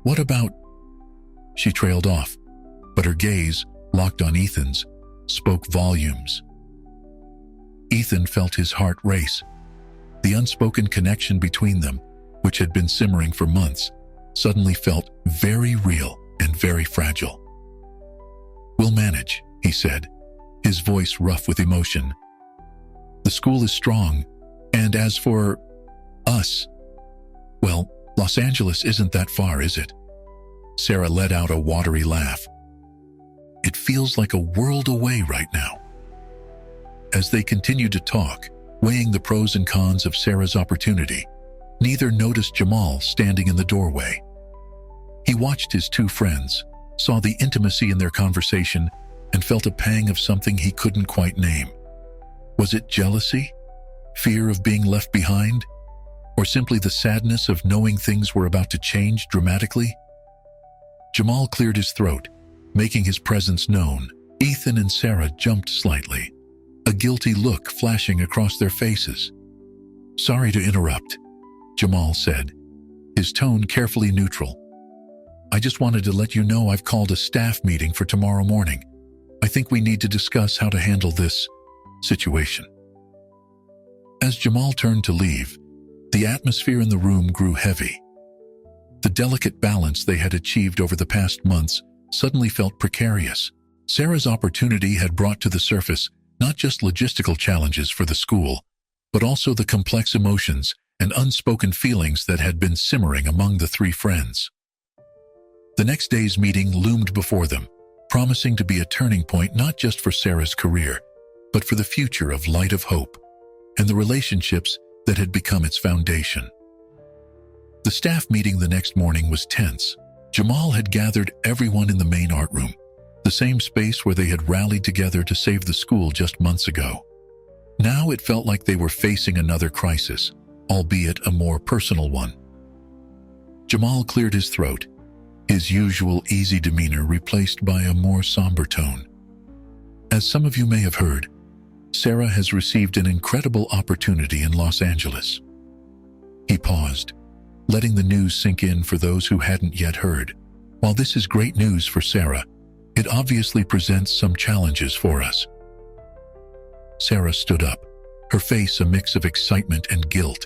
What about... She trailed off, but her gaze, locked on Ethan's, spoke volumes. Ethan felt his heart race. The unspoken connection between them, which had been simmering for months, suddenly felt very real and very fragile. "We'll manage," he said, his voice rough with emotion. "The school is strong, and as for us, well, Los Angeles isn't that far, is it?" Sarah let out a watery laugh. "It feels like a world away right now." As they continued to talk, weighing the pros and cons of Sarah's opportunity, neither noticed Jamal standing in the doorway. He watched his two friends, saw the intimacy in their conversation, and felt a pang of something he couldn't quite name. Was it jealousy? Fear of being left behind? Or simply the sadness of knowing things were about to change dramatically? Jamal cleared his throat, making his presence known. Ethan and Sarah jumped slightly, a guilty look flashing across their faces. "Sorry to interrupt," Jamal said, his tone carefully neutral. "I just wanted to let you know I've called a staff meeting for tomorrow morning. I think we need to discuss how to handle this situation." As Jamal turned to leave, the atmosphere in the room grew heavy. The delicate balance they had achieved over the past months suddenly felt precarious. Sarah's opportunity had brought to the surface not just logistical challenges for the school, but also the complex emotions and unspoken feelings that had been simmering among the three friends. The next day's meeting loomed before them, promising to be a turning point not just for Sarah's career, but for the future of Light of Hope and the relationships that had become its foundation. The staff meeting the next morning was tense. Jamal had gathered everyone in the main art room, the same space where they had rallied together to save the school just months ago. Now it felt like they were facing another crisis, albeit a more personal one. Jamal cleared his throat, his usual easy demeanor replaced by a more somber tone. "As some of you may have heard, Sarah has received an incredible opportunity in Los Angeles." He paused, letting the news sink in for those who hadn't yet heard. "While this is great news for Sarah, it obviously presents some challenges for us." Sarah stood up, her face a mix of excitement and guilt.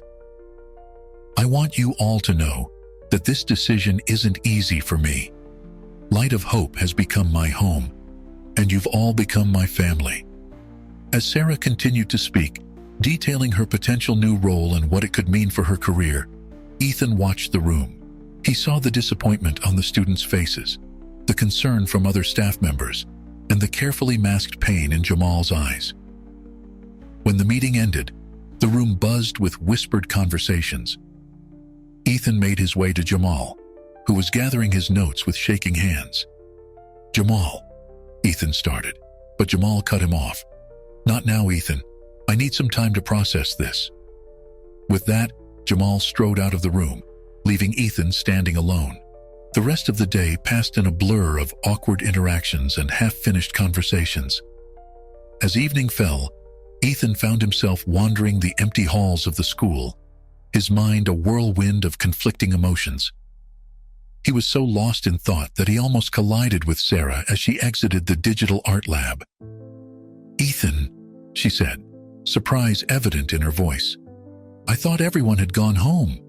"I want you all to know that this decision isn't easy for me. Light of Hope has become my home, and you've all become my family." As Sarah continued to speak, detailing her potential new role and what it could mean for her career, Ethan watched the room. He saw the disappointment on the students' faces, the concern from other staff members, and the carefully masked pain in Jamal's eyes. When the meeting ended, the room buzzed with whispered conversations. Ethan made his way to Jamal, who was gathering his notes with shaking hands. "Jamal," Ethan started, but Jamal cut him off. "Not now, Ethan. I need some time to process this." With that, Jamal strode out of the room, leaving Ethan standing alone. The rest of the day passed in a blur of awkward interactions and half-finished conversations. As evening fell, Ethan found himself wandering the empty halls of the school, his mind a whirlwind of conflicting emotions. He was so lost in thought that he almost collided with Sarah as she exited the digital art lab. "Ethan," she said, surprise evident in her voice. "I thought everyone had gone home."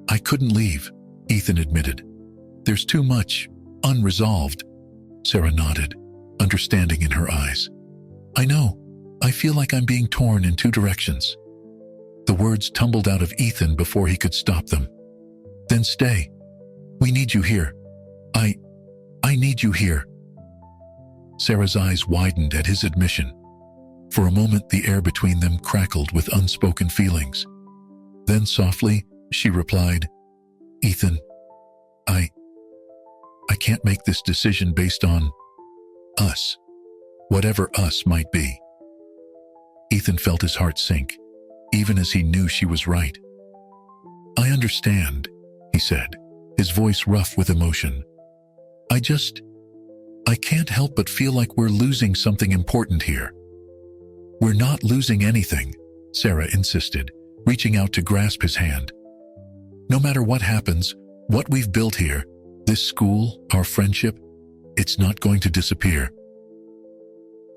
"I couldn't leave," Ethan admitted. "There's too much unresolved." Sarah nodded, understanding in her eyes. "I know. I feel like I'm being torn in two directions." The words tumbled out of Ethan before he could stop them. "Then stay. We need you here. I need you here." Sarah's eyes widened at his admission. For a moment, the air between them crackled with unspoken feelings. Then softly, she replied, "Ethan, I can't make this decision based on us, whatever us might be." Ethan felt his heart sink, even as he knew she was right. "I understand," he said, his voice rough with emotion. I can't help but feel like we're losing something important here." "We're not losing anything," Sarah insisted, reaching out to grasp his hand. "No matter what happens, what we've built here, this school, our friendship, it's not going to disappear."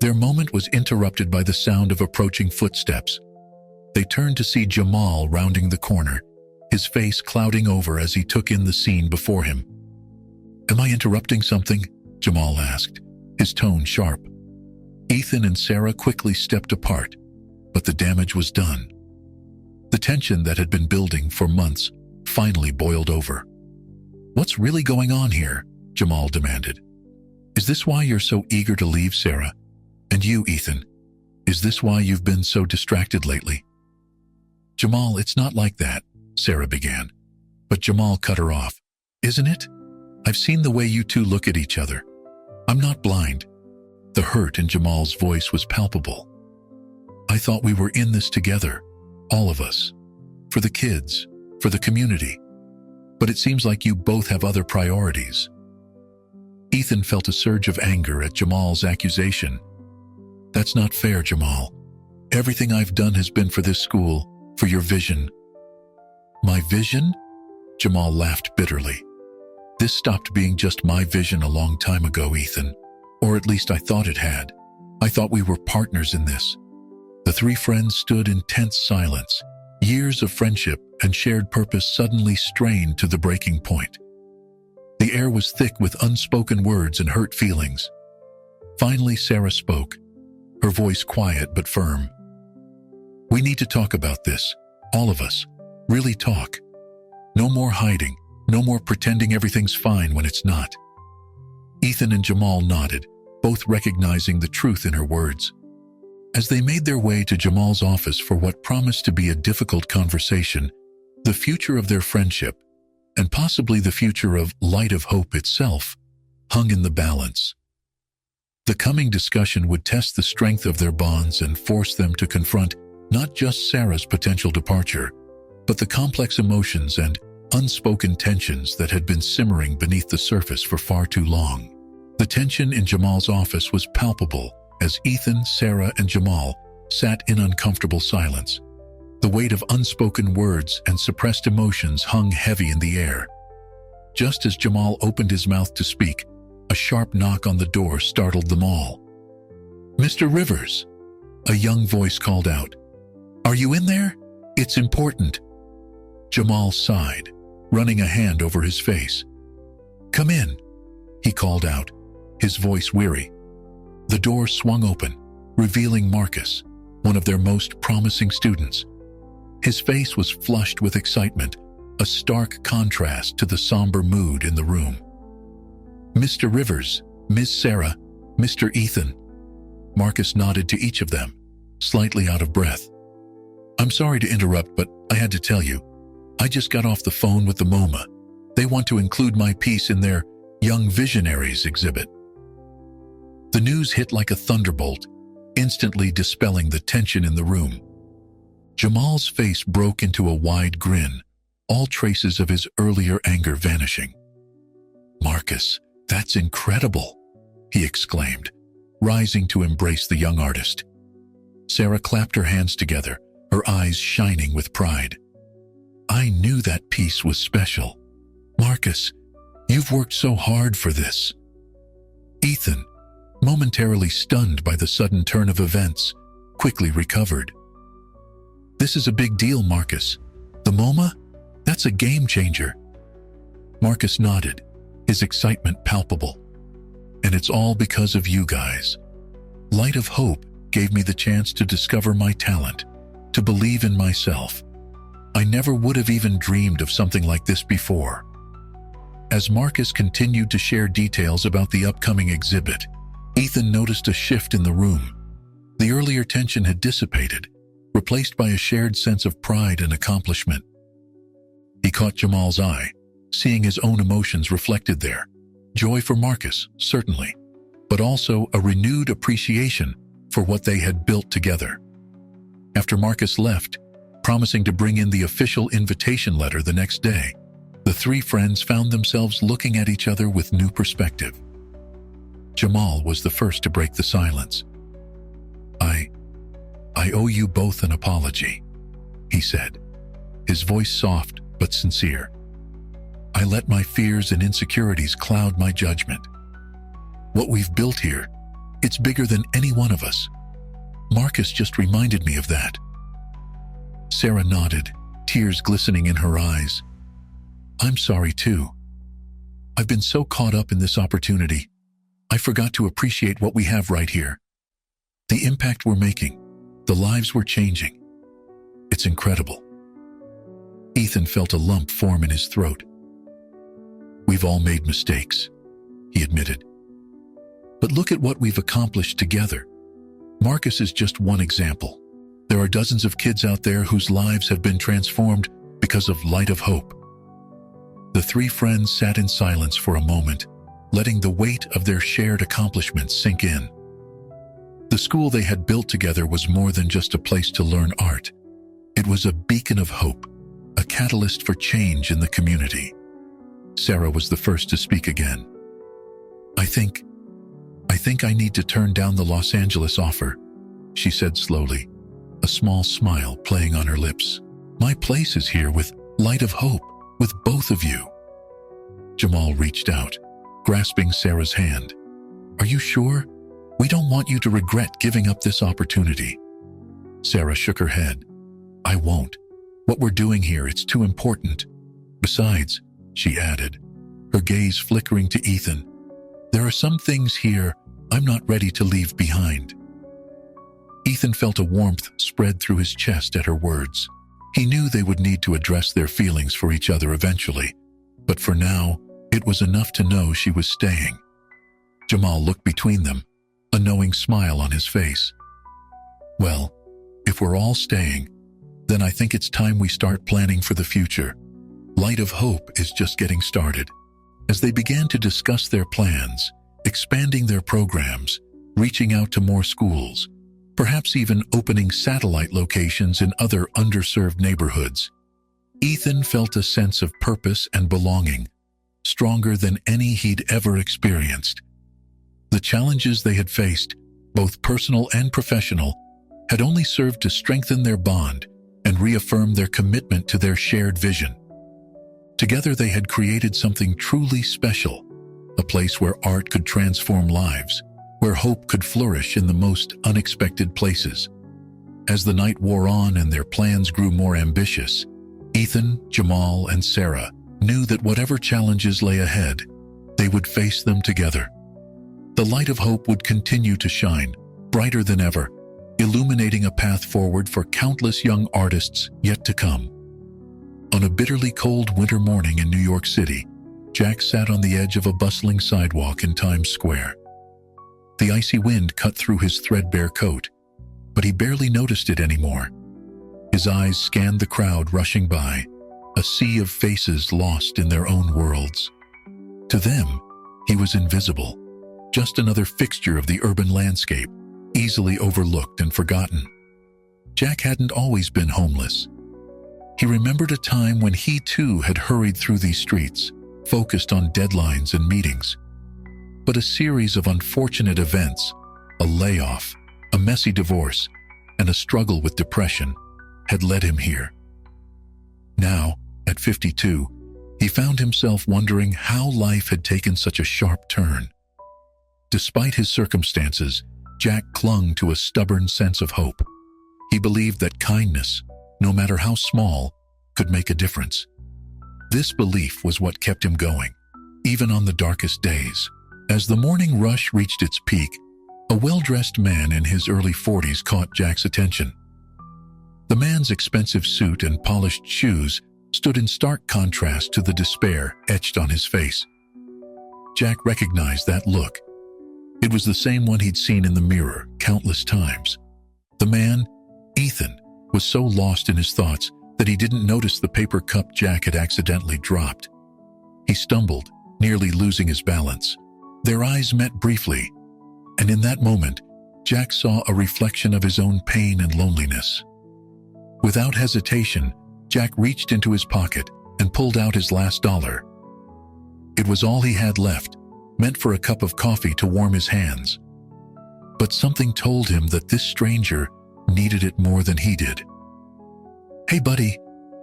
Their moment was interrupted by the sound of approaching footsteps. They turned to see Jamal rounding the corner, his face clouding over as he took in the scene before him. "Am I interrupting something?" Jamal asked, his tone sharp. Ethan and Sarah quickly stepped apart, but the damage was done. The tension that had been building for months finally boiled over. "What's really going on here?" Jamal demanded. "Is this why you're so eager to leave, Sarah? And you, Ethan, is this why you've been so distracted lately?" "Jamal, it's not like that," Sarah began, but Jamal cut her off. "Isn't it? I've seen the way you two look at each other. I'm not blind." The hurt in Jamal's voice was palpable. "I thought we were in this together, all of us, for the kids, for the community. But it seems like you both have other priorities." Ethan felt a surge of anger at Jamal's accusation. "That's not fair, Jamal. Everything I've done has been for this school, for your vision." "My vision?" Jamal laughed bitterly. "This stopped being just my vision a long time ago, Ethan. Or at least I thought it had. I thought we were partners in this." The three friends stood in tense silence. Years of friendship and shared purpose suddenly strained to the breaking point. The air was thick with unspoken words and hurt feelings. Finally, Sarah spoke, her voice quiet but firm. "We need to talk about this, all of us. Really talk. No more hiding, no more pretending everything's fine when it's not." Ethan and Jamal nodded, both recognizing the truth in her words. As they made their way to Jamal's office for what promised to be a difficult conversation, the future of their friendship, and possibly the future of Light of Hope itself, hung in the balance. The coming discussion would test the strength of their bonds and force them to confront not just Sarah's potential departure, but the complex emotions and unspoken tensions that had been simmering beneath the surface for far too long. The tension in Jamal's office was palpable as Ethan, Sarah, and Jamal sat in uncomfortable silence. The weight of unspoken words and suppressed emotions hung heavy in the air. Just as Jamal opened his mouth to speak, a sharp knock on the door startled them all. "Mr. Rivers," a young voice called out. "Are you in there? It's important." Jamal sighed, running a hand over his face. "Come in," he called out, his voice weary. The door swung open, revealing Marcus, one of their most promising students. His face was flushed with excitement, a stark contrast to the somber mood in the room. "Mr. Rivers, Miss Sarah, Mr. Ethan." Marcus nodded to each of them, slightly out of breath. "I'm sorry to interrupt, but I had to tell you. I just got off the phone with the MoMA. They want to include my piece in their Young Visionaries exhibit." The news hit like a thunderbolt, instantly dispelling the tension in the room. Jamal's face broke into a wide grin, all traces of his earlier anger vanishing. "Marcus, that's incredible," he exclaimed, rising to embrace the young artist. Sarah clapped her hands together, her eyes shining with pride. "I knew that piece was special. Marcus, you've worked so hard for this." Ethan, momentarily stunned by the sudden turn of events, quickly recovered. "This is a big deal, Marcus. The MoMA? That's a game changer." Marcus nodded, his excitement palpable. "And it's all because of you guys. Light of Hope gave me the chance to discover my talent, to believe in myself. I never would have even dreamed of something like this before." As Marcus continued to share details about the upcoming exhibit, Ethan noticed a shift in the room. The earlier tension had dissipated, replaced by a shared sense of pride and accomplishment. He caught Jamal's eye, seeing his own emotions reflected there. Joy for Marcus, certainly, but also a renewed appreciation for what they had built together. After Marcus left, promising to bring in the official invitation letter the next day, the three friends found themselves looking at each other with new perspective. Jamal was the first to break the silence. "I owe you both an apology," he said, his voice soft but sincere. "I let my fears and insecurities cloud my judgment. What we've built here, it's bigger than any one of us. Marcus just reminded me of that." Sarah nodded, tears glistening in her eyes. "I'm sorry too. I've been so caught up in this opportunity, I forgot to appreciate what we have right here. The impact we're making, the lives we're changing. It's incredible." Ethan felt a lump form in his throat. "We've all made mistakes," he admitted. "But look at what we've accomplished together. Marcus is just one example. There are dozens of kids out there whose lives have been transformed because of Light of Hope." The three friends sat in silence for a moment, letting the weight of their shared accomplishments sink in. The school they had built together was more than just a place to learn art. It was a beacon of hope, a catalyst for change in the community. Sarah was the first to speak again. I think I need to turn down the Los Angeles offer," she said slowly, a small smile playing on her lips. "My place is here with Light of Hope, with both of you." Jamal reached out, grasping Sarah's hand. "Are you sure? We don't want you to regret giving up this opportunity." Sarah shook her head. "I won't. What we're doing here, it's too important. Besides," she added, her gaze flickering to Ethan, "there are some things here I'm not ready to leave behind." Ethan felt a warmth spread through his chest at her words. He knew they would need to address their feelings for each other eventually, but for now, it was enough to know she was staying. Jamal looked between them, a knowing smile on his face. "Well, if we're all staying, then I think it's time we start planning for the future. Light of Hope is just getting started." As they began to discuss their plans, expanding their programs, reaching out to more schools, perhaps even opening satellite locations in other underserved neighborhoods, Ethan felt a sense of purpose and belonging, stronger than any he'd ever experienced. The challenges they had faced, both personal and professional, had only served to strengthen their bond and reaffirm their commitment to their shared vision. Together they had created something truly special, a place where art could transform lives, where hope could flourish in the most unexpected places. As the night wore on and their plans grew more ambitious, Ethan, Jamal, and Sarah knew that whatever challenges lay ahead, they would face them together. The light of hope would continue to shine, brighter than ever, illuminating a path forward for countless young artists yet to come. On a bitterly cold winter morning in New York City, Jack sat on the edge of a bustling sidewalk in Times Square. The icy wind cut through his threadbare coat, but he barely noticed it anymore. His eyes scanned the crowd rushing by, a sea of faces lost in their own worlds. To them, he was invisible, just another fixture of the urban landscape, easily overlooked and forgotten. Jack hadn't always been homeless. He remembered a time when he too had hurried through these streets, focused on deadlines and meetings. But a series of unfortunate events, a layoff, a messy divorce, and a struggle with depression, had led him here. Now, at 52, he found himself wondering how life had taken such a sharp turn. Despite his circumstances, Jack clung to a stubborn sense of hope. He believed that kindness, no matter how small, could make a difference. This belief was what kept him going, even on the darkest days. As the morning rush reached its peak, a well-dressed man in his early 40s caught Jack's attention. The man's expensive suit and polished shoes stood in stark contrast to the despair etched on his face. Jack recognized that look. It was the same one he'd seen in the mirror countless times. The man, Ethan, was so lost in his thoughts that he didn't notice the paper cup Jack had accidentally dropped. He stumbled, nearly losing his balance. Their eyes met briefly, and in that moment, Jack saw a reflection of his own pain and loneliness. Without hesitation, Jack reached into his pocket and pulled out his last dollar. It was all he had left, meant for a cup of coffee to warm his hands. But something told him that this stranger needed it more than he did. "Hey, buddy,"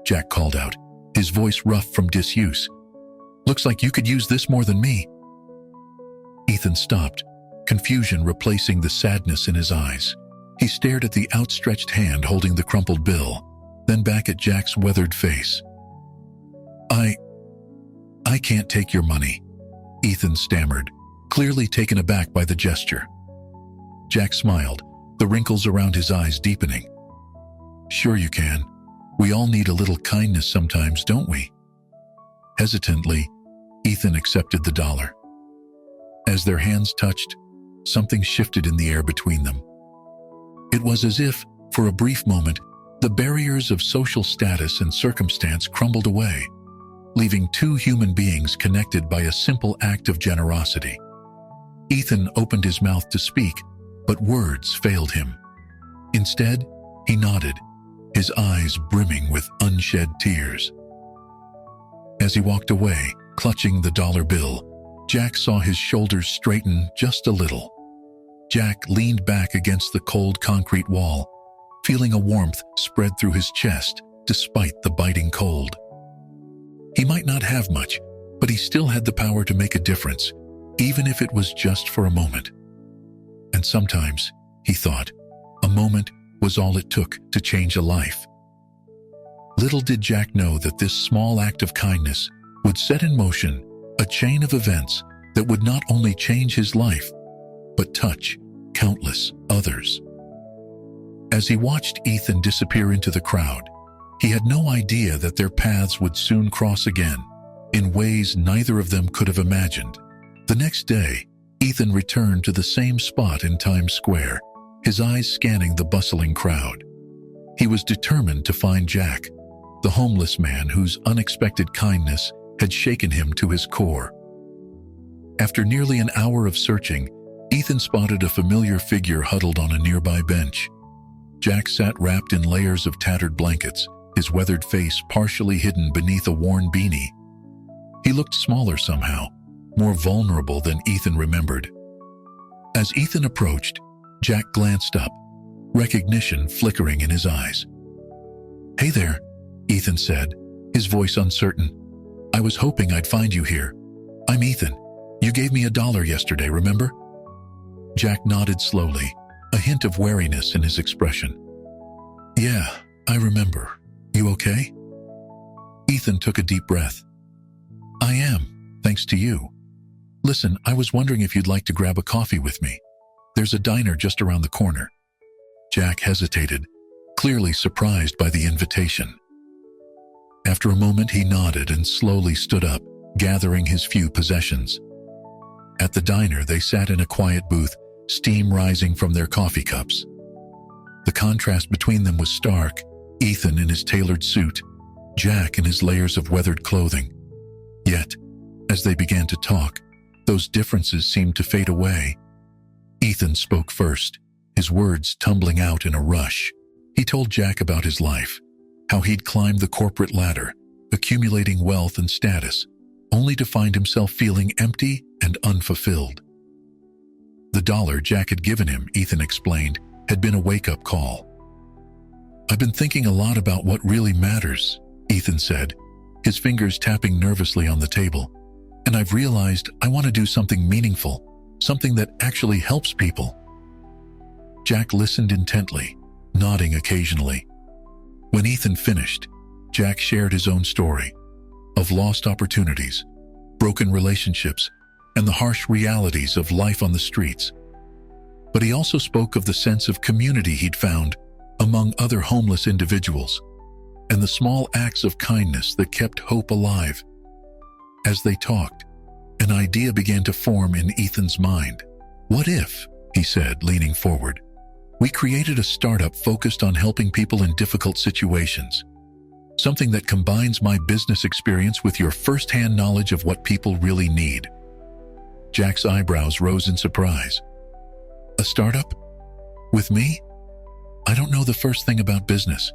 Jack called out, his voice rough from disuse. "Looks like you could use this more than me." Ethan stopped, confusion replacing the sadness in his eyes. He stared at the outstretched hand holding the crumpled bill, then back at Jack's weathered face. I can't take your money," Ethan stammered, clearly taken aback by the gesture. Jack smiled, the wrinkles around his eyes deepening. "Sure you can. We all need a little kindness sometimes, don't we?" Hesitantly, Ethan accepted the dollar. As their hands touched, something shifted in the air between them. It was as if, for a brief moment, the barriers of social status and circumstance crumbled away, leaving two human beings connected by a simple act of generosity. Ethan opened his mouth to speak, but words failed him. Instead, he nodded, his eyes brimming with unshed tears. As he walked away, clutching the dollar bill, Jack saw his shoulders straighten just a little. Jack leaned back against the cold concrete wall, feeling a warmth spread through his chest despite the biting cold. He might not have much, but he still had the power to make a difference, even if it was just for a moment. And sometimes, he thought, a moment was all it took to change a life. Little did Jack know that this small act of kindness would set in motion a chain of events that would not only change his life, but touch countless others. As he watched Ethan disappear into the crowd, he had no idea that their paths would soon cross again, in ways neither of them could have imagined. The next day, Ethan returned to the same spot in Times Square, his eyes scanning the bustling crowd. He was determined to find Jack, the homeless man whose unexpected kindness had shaken him to his core. After nearly an hour of searching, Ethan spotted a familiar figure huddled on a nearby bench. Jack sat wrapped in layers of tattered blankets, his weathered face partially hidden beneath a worn beanie. He looked smaller somehow, more vulnerable than Ethan remembered. As Ethan approached, Jack glanced up, recognition flickering in his eyes. "Hey there," Ethan said, his voice uncertain. "I was hoping I'd find you here. I'm Ethan. You gave me $1 yesterday, remember?" Jack nodded slowly, a hint of wariness in his expression. "Yeah, I remember. You okay?" Ethan took a deep breath. "I am, thanks to you. Listen, I was wondering if you'd like to grab a coffee with me. There's a diner just around the corner." Jack hesitated, clearly surprised by the invitation. After a moment, he nodded and slowly stood up, gathering his few possessions. At the diner, they sat in a quiet booth, steam rising from their coffee cups. The contrast between them was stark, Ethan in his tailored suit, Jack in his layers of weathered clothing. Yet, as they began to talk, those differences seemed to fade away. Ethan spoke first, his words tumbling out in a rush. He told Jack about his life, how he'd climbed the corporate ladder, accumulating wealth and status, only to find himself feeling empty and unfulfilled. The $1 Jack had given him, Ethan explained, had been a wake-up call. "I've been thinking a lot about what really matters," Ethan said, his fingers tapping nervously on the table. "And I've realized I want to do something meaningful, something that actually helps people." Jack listened intently, nodding occasionally. When Ethan finished, Jack shared his own story of lost opportunities, broken relationships, and the harsh realities of life on the streets. But he also spoke of the sense of community he'd found among other homeless individuals, and the small acts of kindness that kept hope alive. As they talked, an idea began to form in Ethan's mind. "What if," he said, leaning forward, "we created a startup focused on helping people in difficult situations? Something that combines my business experience with your first-hand knowledge of what people really need." Jack's eyebrows rose in surprise. "A startup? With me? I don't know the first thing about business."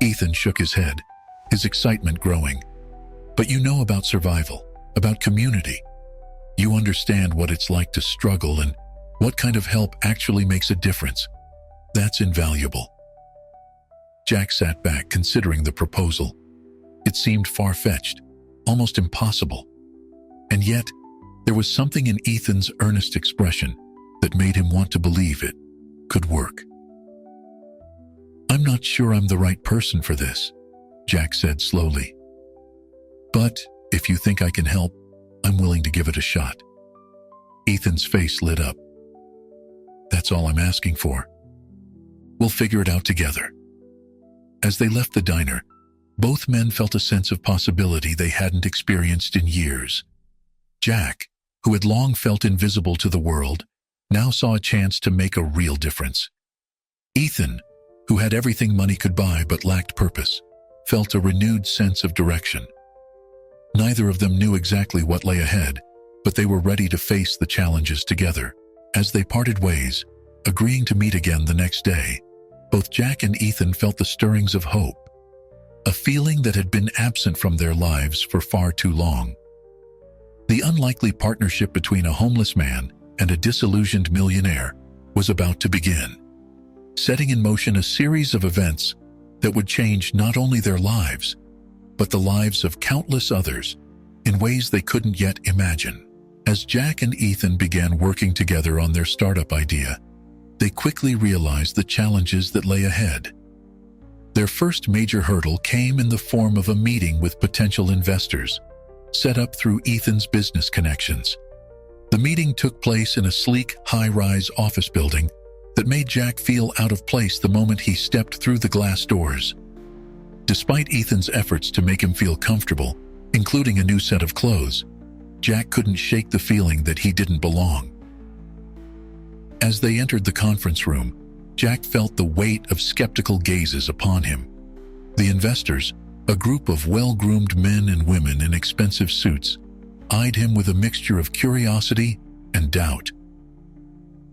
Ethan shook his head, his excitement growing. "But you know about survival, about community. You understand what it's like to struggle and what kind of help actually makes a difference. That's invaluable. Jack sat back, considering the proposal. It seemed far-fetched, almost impossible. And yet, there was something in Ethan's earnest expression that made him want to believe it could work. "I'm not sure I'm the right person for this," Jack said slowly. "But if you think I can help, I'm willing to give it a shot." Ethan's face lit up. "That's all I'm asking for. We'll figure it out together." As they left the diner, both men felt a sense of possibility they hadn't experienced in years. Jack, who had long felt invisible to the world, now saw a chance to make a real difference. Ethan, who had everything money could buy but lacked purpose, felt a renewed sense of direction. Neither of them knew exactly what lay ahead, but they were ready to face the challenges together. As they parted ways, agreeing to meet again the next day, both Jack and Ethan felt the stirrings of hope, a feeling that had been absent from their lives for far too long. The unlikely partnership between a homeless man and a disillusioned millionaire was about to begin, setting in motion a series of events that would change not only their lives, but the lives of countless others in ways they couldn't yet imagine. As Jack and Ethan began working together on their startup idea, they quickly realized the challenges that lay ahead. Their first major hurdle came in the form of a meeting with potential investors, set up through Ethan's business connections. The meeting took place in a sleek, high-rise office building that made Jack feel out of place the moment he stepped through the glass doors. Despite Ethan's efforts to make him feel comfortable, including a new set of clothes, Jack couldn't shake the feeling that he didn't belong. As they entered the conference room, Jack felt the weight of skeptical gazes upon him. The investors, a group of well-groomed men and women in expensive suits, eyed him with a mixture of curiosity and doubt.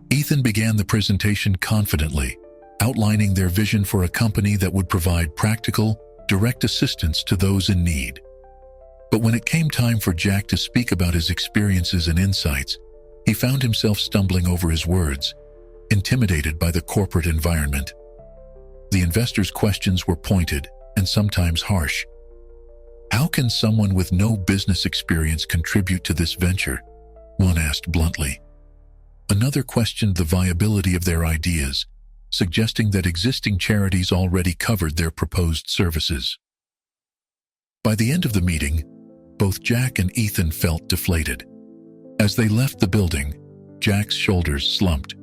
Ethan began the presentation confidently, outlining their vision for a company that would provide practical, direct assistance to those in need. But when it came time for Jack to speak about his experiences and insights, he found himself stumbling over his words, intimidated by the corporate environment. The investors' questions were pointed and sometimes harsh. "How can someone with no business experience contribute to this venture?" one asked bluntly. Another questioned the viability of their ideas, suggesting that existing charities already covered their proposed services. By the end of the meeting, both Jack and Ethan felt deflated. As they left the building, Jack's shoulders slumped.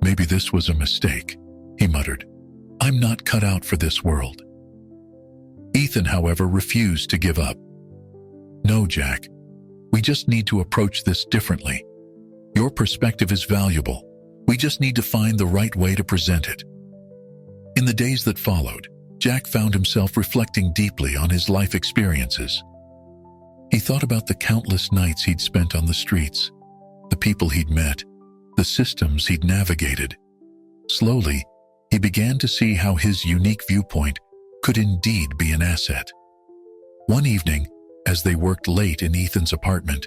"Maybe this was a mistake," he muttered. "I'm not cut out for this world." Ethan, however, refused to give up. "No, Jack. We just need to approach this differently. Your perspective is valuable. We just need to find the right way to present it." In the days that followed, Jack found himself reflecting deeply on his life experiences. He thought about the countless nights he'd spent on the streets, the people he'd met, the systems he'd navigated. Slowly, he began to see how his unique viewpoint could indeed be an asset. One evening, as they worked late in Ethan's apartment,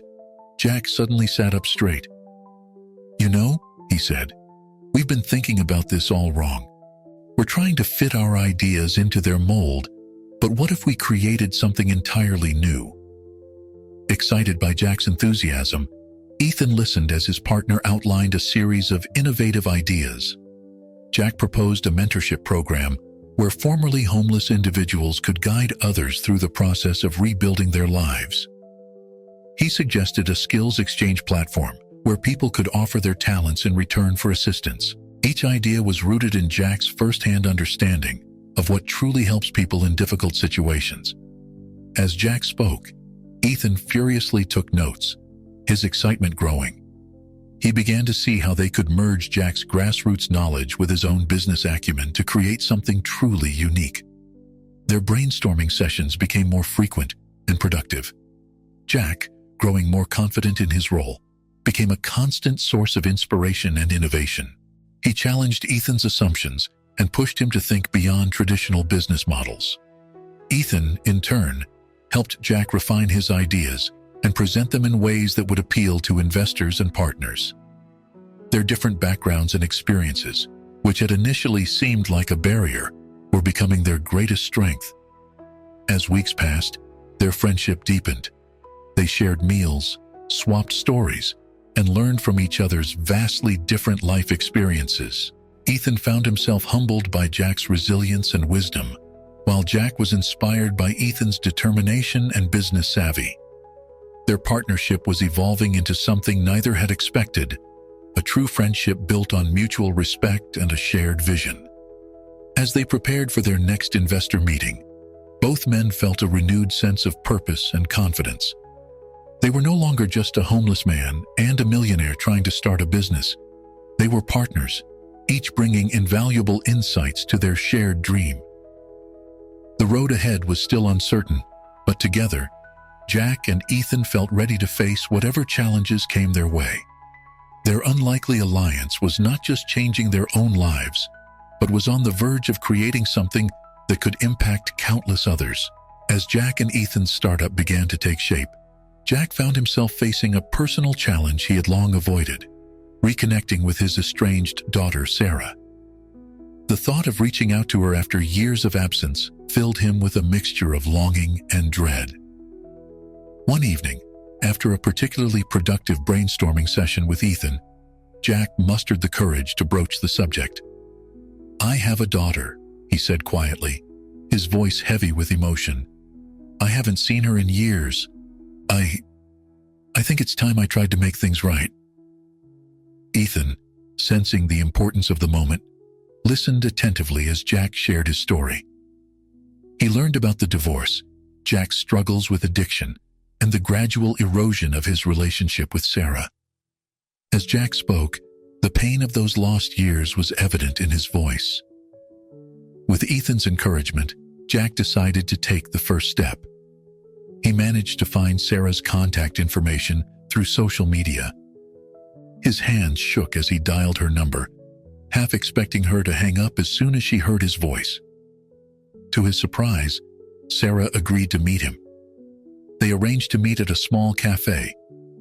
Jack suddenly sat up straight. "You know," he said, "we've been thinking about this all wrong. We're trying to fit our ideas into their mold, but what if we created something entirely new?" Excited by Jack's enthusiasm, Ethan listened as his partner outlined a series of innovative ideas. Jack proposed a mentorship program where formerly homeless individuals could guide others through the process of rebuilding their lives. He suggested a skills exchange platform where people could offer their talents in return for assistance. Each idea was rooted in Jack's first-hand understanding of what truly helps people in difficult situations. As Jack spoke, Ethan furiously took notes, his excitement growing. He began to see how they could merge Jack's grassroots knowledge with his own business acumen to create something truly unique. Their brainstorming sessions became more frequent and productive. Jack, growing more confident in his role, became a constant source of inspiration and innovation. He challenged Ethan's assumptions and pushed him to think beyond traditional business models. Ethan, in turn, helped Jack refine his ideas and present them in ways that would appeal to investors and partners. Their different backgrounds and experiences which had initially seemed like a barrier, were becoming their greatest strength. As weeks passed, their friendship deepened. They shared meals, swapped stories, and learned from each other's vastly different life experiences. Ethan found himself humbled by Jack's resilience and wisdom, while Jack was inspired by Ethan's determination and business savvy. Their partnership was evolving into something neither had expected, a true friendship built on mutual respect and a shared vision. As they prepared for their next investor meeting, both men felt a renewed sense of purpose and confidence. They were no longer just a homeless man and a millionaire trying to start a business. They were partners, each bringing invaluable insights to their shared dream. The road ahead was still uncertain, but together, Jack and Ethan felt ready to face whatever challenges came their way. Their unlikely alliance was not just changing their own lives, but was on the verge of creating something that could impact countless others. As Jack and Ethan's startup began to take shape, Jack found himself facing a personal challenge he had long avoided: reconnecting with his estranged daughter, Sarah. The thought of reaching out to her after years of absence filled him with a mixture of longing and dread. One evening, after a particularly productive brainstorming session with Ethan, Jack mustered the courage to broach the subject. "I have a daughter," he said quietly, his voice heavy with emotion. "I haven't seen her in years. I think it's time I tried to make things right." Ethan, sensing the importance of the moment, listened attentively as Jack shared his story. He learned about the divorce, Jack's struggles with addiction, and the gradual erosion of his relationship with Sarah. As Jack spoke, the pain of those lost years was evident in his voice. With Ethan's encouragement, Jack decided to take the first step. He managed to find Sarah's contact information through social media. His hands shook as he dialed her number, half expecting her to hang up as soon as she heard his voice. To his surprise, Sarah agreed to meet him. They arranged to meet at a small cafe,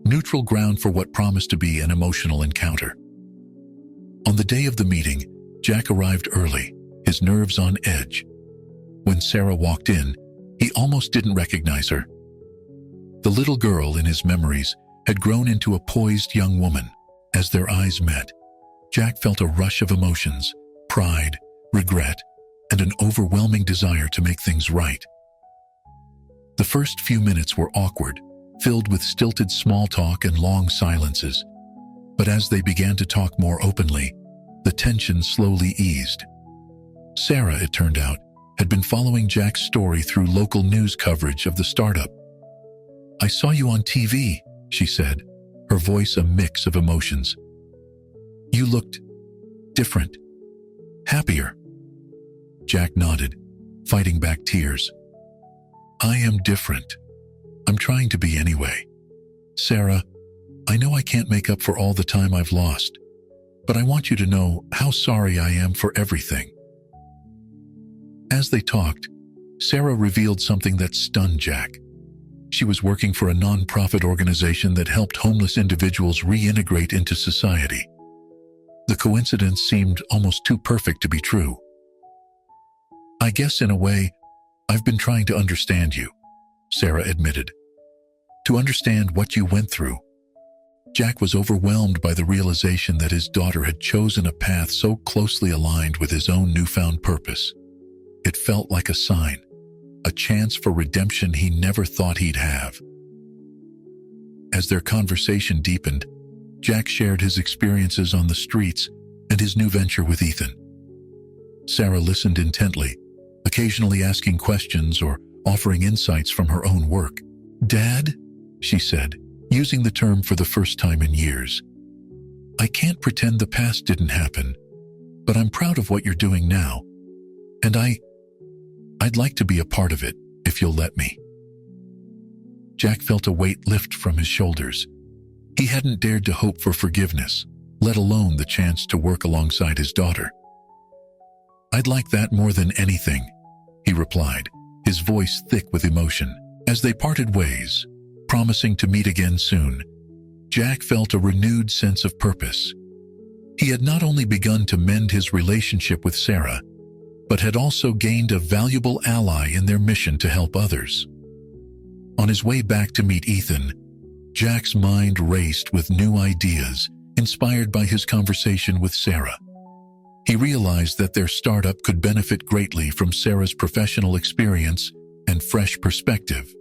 neutral ground for what promised to be an emotional encounter. On the day of the meeting, Jack arrived early, his nerves on edge. When Sarah walked in, he almost didn't recognize her. The little girl in his memories had grown into a poised young woman. As their eyes met, Jack felt a rush of emotions: pride, regret, and an overwhelming desire to make things right. The first few minutes were awkward, filled with stilted small talk and long silences. But as they began to talk more openly, the tension slowly eased. Sarah, it turned out, had been following Jack's story through local news coverage of the startup. "I saw you on TV," she said, her voice a mix of emotions. "You looked different, happier." Jack nodded, fighting back tears. "I am different. I'm trying to be anyway. Sarah, I know I can't make up for all the time I've lost, but I want you to know how sorry I am for everything." As they talked, Sarah revealed something that stunned Jack. She was working for a non-profit organization that helped homeless individuals reintegrate into society. The coincidence seemed almost too perfect to be true. "I guess in a way, I've been trying to understand you," Sarah admitted. "To understand what you went through." Jack was overwhelmed by the realization that his daughter had chosen a path so closely aligned with his own newfound purpose. It felt like a sign, a chance for redemption he never thought he'd have. As their conversation deepened, Jack shared his experiences on the streets and his new venture with Ethan. Sarah listened intently, occasionally asking questions or offering insights from her own work. "Dad," she said, using the term for the first time in years, "I can't pretend the past didn't happen, but I'm proud of what you're doing now, and I'd like to be a part of it, if you'll let me." Jack felt a weight lift from his shoulders. He hadn't dared to hope for forgiveness, let alone the chance to work alongside his daughter. "I'd like that more than anything," he replied, his voice thick with emotion. As they parted ways, promising to meet again soon, Jack felt a renewed sense of purpose. He had not only begun to mend his relationship with Sarah, but had also gained a valuable ally in their mission to help others. On his way back to meet Ethan, Jack's mind raced with new ideas inspired by his conversation with Sarah. He realized that their startup could benefit greatly from Sarah's professional experience and fresh perspective.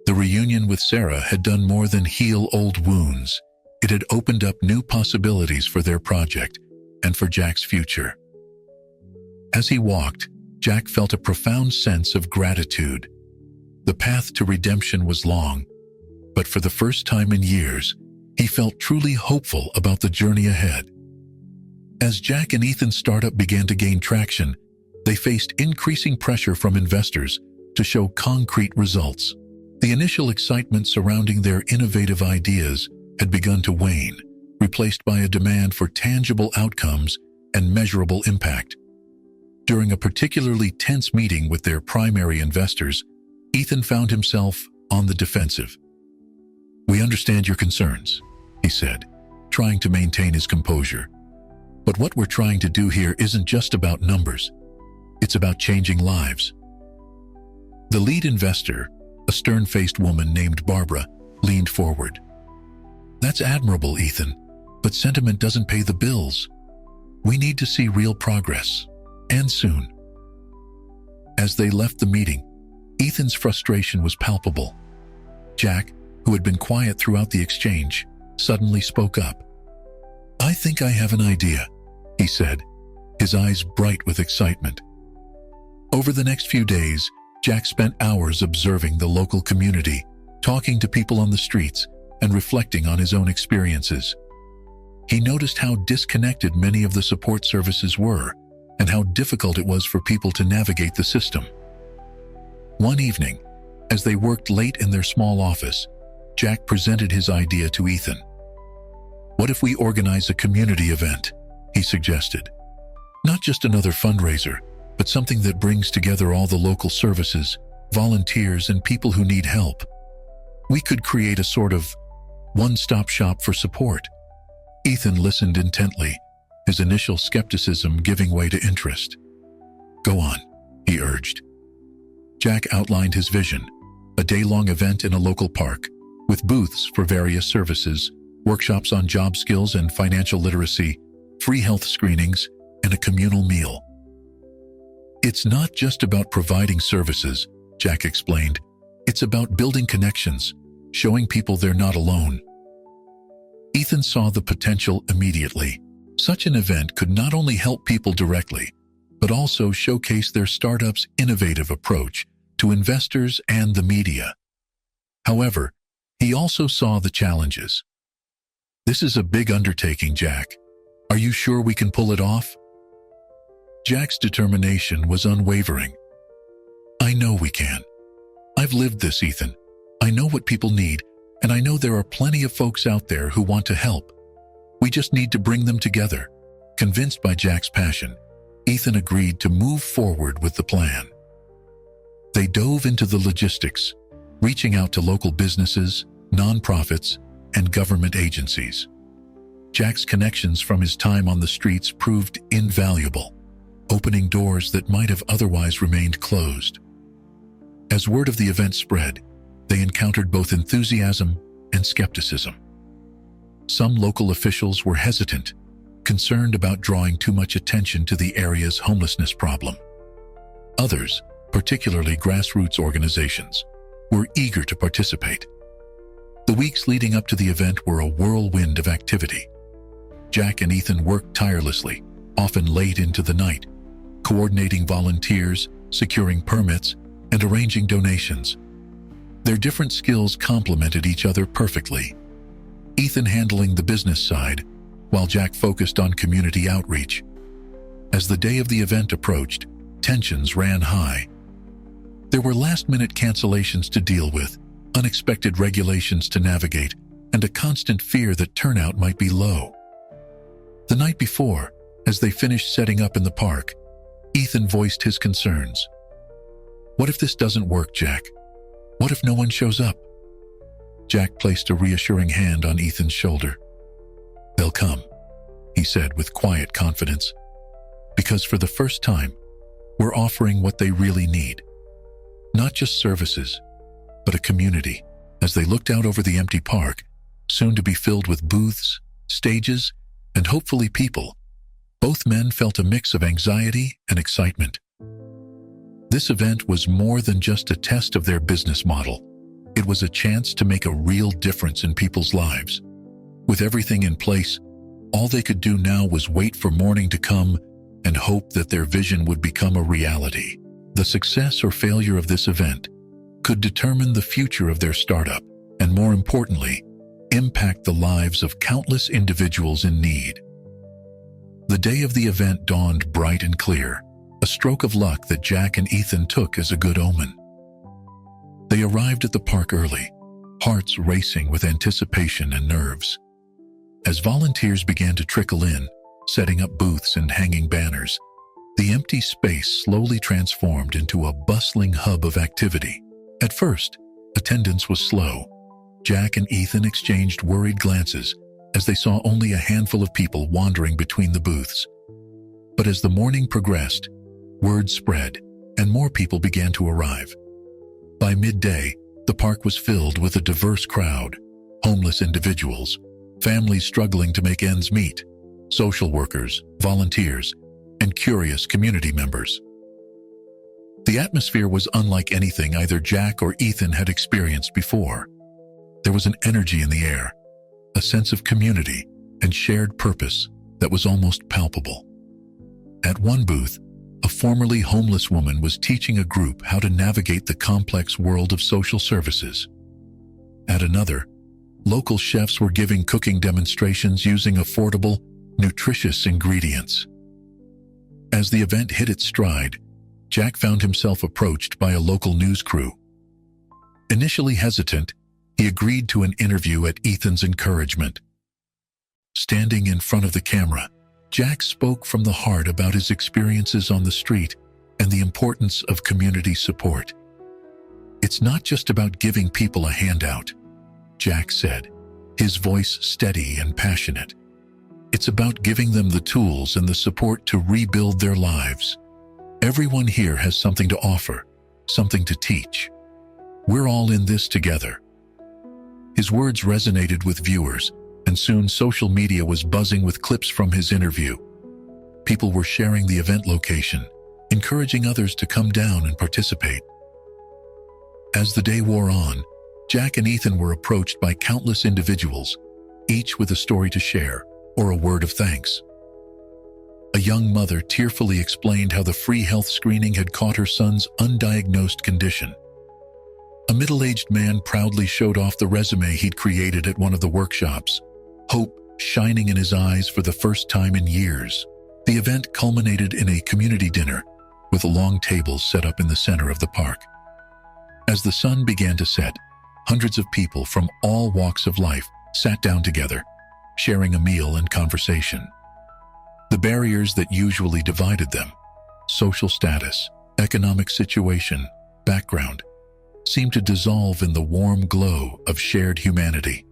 The reunion with Sarah had done more than heal old wounds. It had opened up new possibilities for their project and for Jack's future. As he walked, Jack felt a profound sense of gratitude. The path to redemption was long, but for the first time in years, he felt truly hopeful about the journey ahead. As Jack and Ethan's startup began to gain traction, they faced increasing pressure from investors to show concrete results. The initial excitement surrounding their innovative ideas had begun to wane, replaced by a demand for tangible outcomes and measurable impact. During a particularly tense meeting with their primary investors, Ethan found himself on the defensive. "We understand your concerns," he said, trying to maintain his composure. "But what we're trying to do here isn't just about numbers. It's about changing lives." The lead investor, a stern-faced woman named Barbara, leaned forward. "That's admirable, Ethan, but sentiment doesn't pay the bills. We need to see real progress, and soon." As they left the meeting, Ethan's frustration was palpable. Jack, who had been quiet throughout the exchange, suddenly spoke up. "I think I have an idea," he said, his eyes bright with excitement. Over the next few days, Jack spent hours observing the local community, talking to people on the streets, and reflecting on his own experiences. He noticed how disconnected many of the support services were, and how difficult it was for people to navigate the system. One evening, as they worked late in their small office, Jack presented his idea to Ethan. "What if we organize a community event?" he suggested. "Not just another fundraiser, but something that brings together all the local services, volunteers, and people who need help. We could create a sort of one-stop shop for support." Ethan listened intently, his initial skepticism giving way to interest. "Go on," he urged. Jack outlined his vision, a day-long event in a local park, with booths for various services, workshops on job skills and financial literacy, free health screenings, and a communal meal. "It's not just about providing services," Jack explained. "It's about building connections, showing people they're not alone." Ethan saw the potential immediately. Such an event could not only help people directly, but also showcase their startup's innovative approach to investors and the media. However, he also saw the challenges. "This is a big undertaking, Jack. Are you sure we can pull it off?" Jack's determination was unwavering. "I know we can. I've lived this, Ethan. I know what people need, and I know there are plenty of folks out there who want to help. We just need to bring them together." Convinced by Jack's passion, Ethan agreed to move forward with the plan. They dove into the logistics, reaching out to local businesses, nonprofits, and government agencies. Jack's connections from his time on the streets proved invaluable, opening doors that might have otherwise remained closed. As word of the event spread, they encountered both enthusiasm and skepticism. Some local officials were hesitant, concerned about drawing too much attention to the area's homelessness problem. Others, particularly grassroots organizations, were eager to participate. The weeks leading up to the event were a whirlwind of activity. Jack and Ethan worked tirelessly, often late into the night, coordinating volunteers, securing permits, and arranging donations. Their different skills complemented each other perfectly. Ethan handling the business side, while Jack focused on community outreach. As the day of the event approached, tensions ran high. There were last-minute cancellations to deal with, unexpected regulations to navigate, and a constant fear that turnout might be low. The night before, as they finished setting up in the park, Ethan voiced his concerns. "What if this doesn't work, Jack? What if no one shows up?" Jack placed a reassuring hand on Ethan's shoulder. "They'll come," he said with quiet confidence. Because for the first time, we're offering what they really need. Not just services, but a community. As they looked out over the empty park, soon to be filled with booths, stages, and hopefully people, both men felt a mix of anxiety and excitement. This event was more than just a test of their business model. It was a chance to make a real difference in people's lives. With everything in place, all they could do now was wait for morning to come and hope that their vision would become a reality. The success or failure of this event could determine the future of their startup and, more importantly, impact the lives of countless individuals in need. The day of the event dawned bright and clear, a stroke of luck that Jack and Ethan took as a good omen. They arrived at the park early, hearts racing with anticipation and nerves. As volunteers began to trickle in, setting up booths and hanging banners, the empty space slowly transformed into a bustling hub of activity. At first, attendance was slow. Jack and Ethan exchanged worried glances as they saw only a handful of people wandering between the booths. But as the morning progressed, word spread and more people began to arrive. By midday, the park was filled with a diverse crowd: homeless individuals, families struggling to make ends meet, social workers, volunteers, and curious community members. The atmosphere was unlike anything either Jack or Ethan had experienced before. There was an energy in the air, a sense of community and shared purpose that was almost palpable. At one booth, a formerly homeless woman was teaching a group how to navigate the complex world of social services. At another, local chefs were giving cooking demonstrations using affordable, nutritious ingredients. As the event hit its stride, Jack found himself approached by a local news crew. Initially hesitant, he agreed to an interview at Ethan's encouragement. Standing in front of the camera, Jack spoke from the heart about his experiences on the street and the importance of community support. "It's not just about giving people a handout," Jack said, his voice steady and passionate. "It's about giving them the tools and the support to rebuild their lives. Everyone here has something to offer, something to teach. We're all in this together." His words resonated with viewers, and soon social media was buzzing with clips from his interview. People were sharing the event location, encouraging others to come down and participate. As the day wore on, Jack and Ethan were approached by countless individuals, each with a story to share or a word of thanks. A young mother tearfully explained how the free health screening had caught her son's undiagnosed condition. A middle-aged man proudly showed off the resume he'd created at one of the workshops, hope shining in his eyes for the first time in years. The event culminated in a community dinner with long tables set up in the center of the park. As the sun began to set, hundreds of people from all walks of life sat down together, sharing a meal and conversation. The barriers that usually divided them, social status, economic situation, background, seemed to dissolve in the warm glow of shared humanity.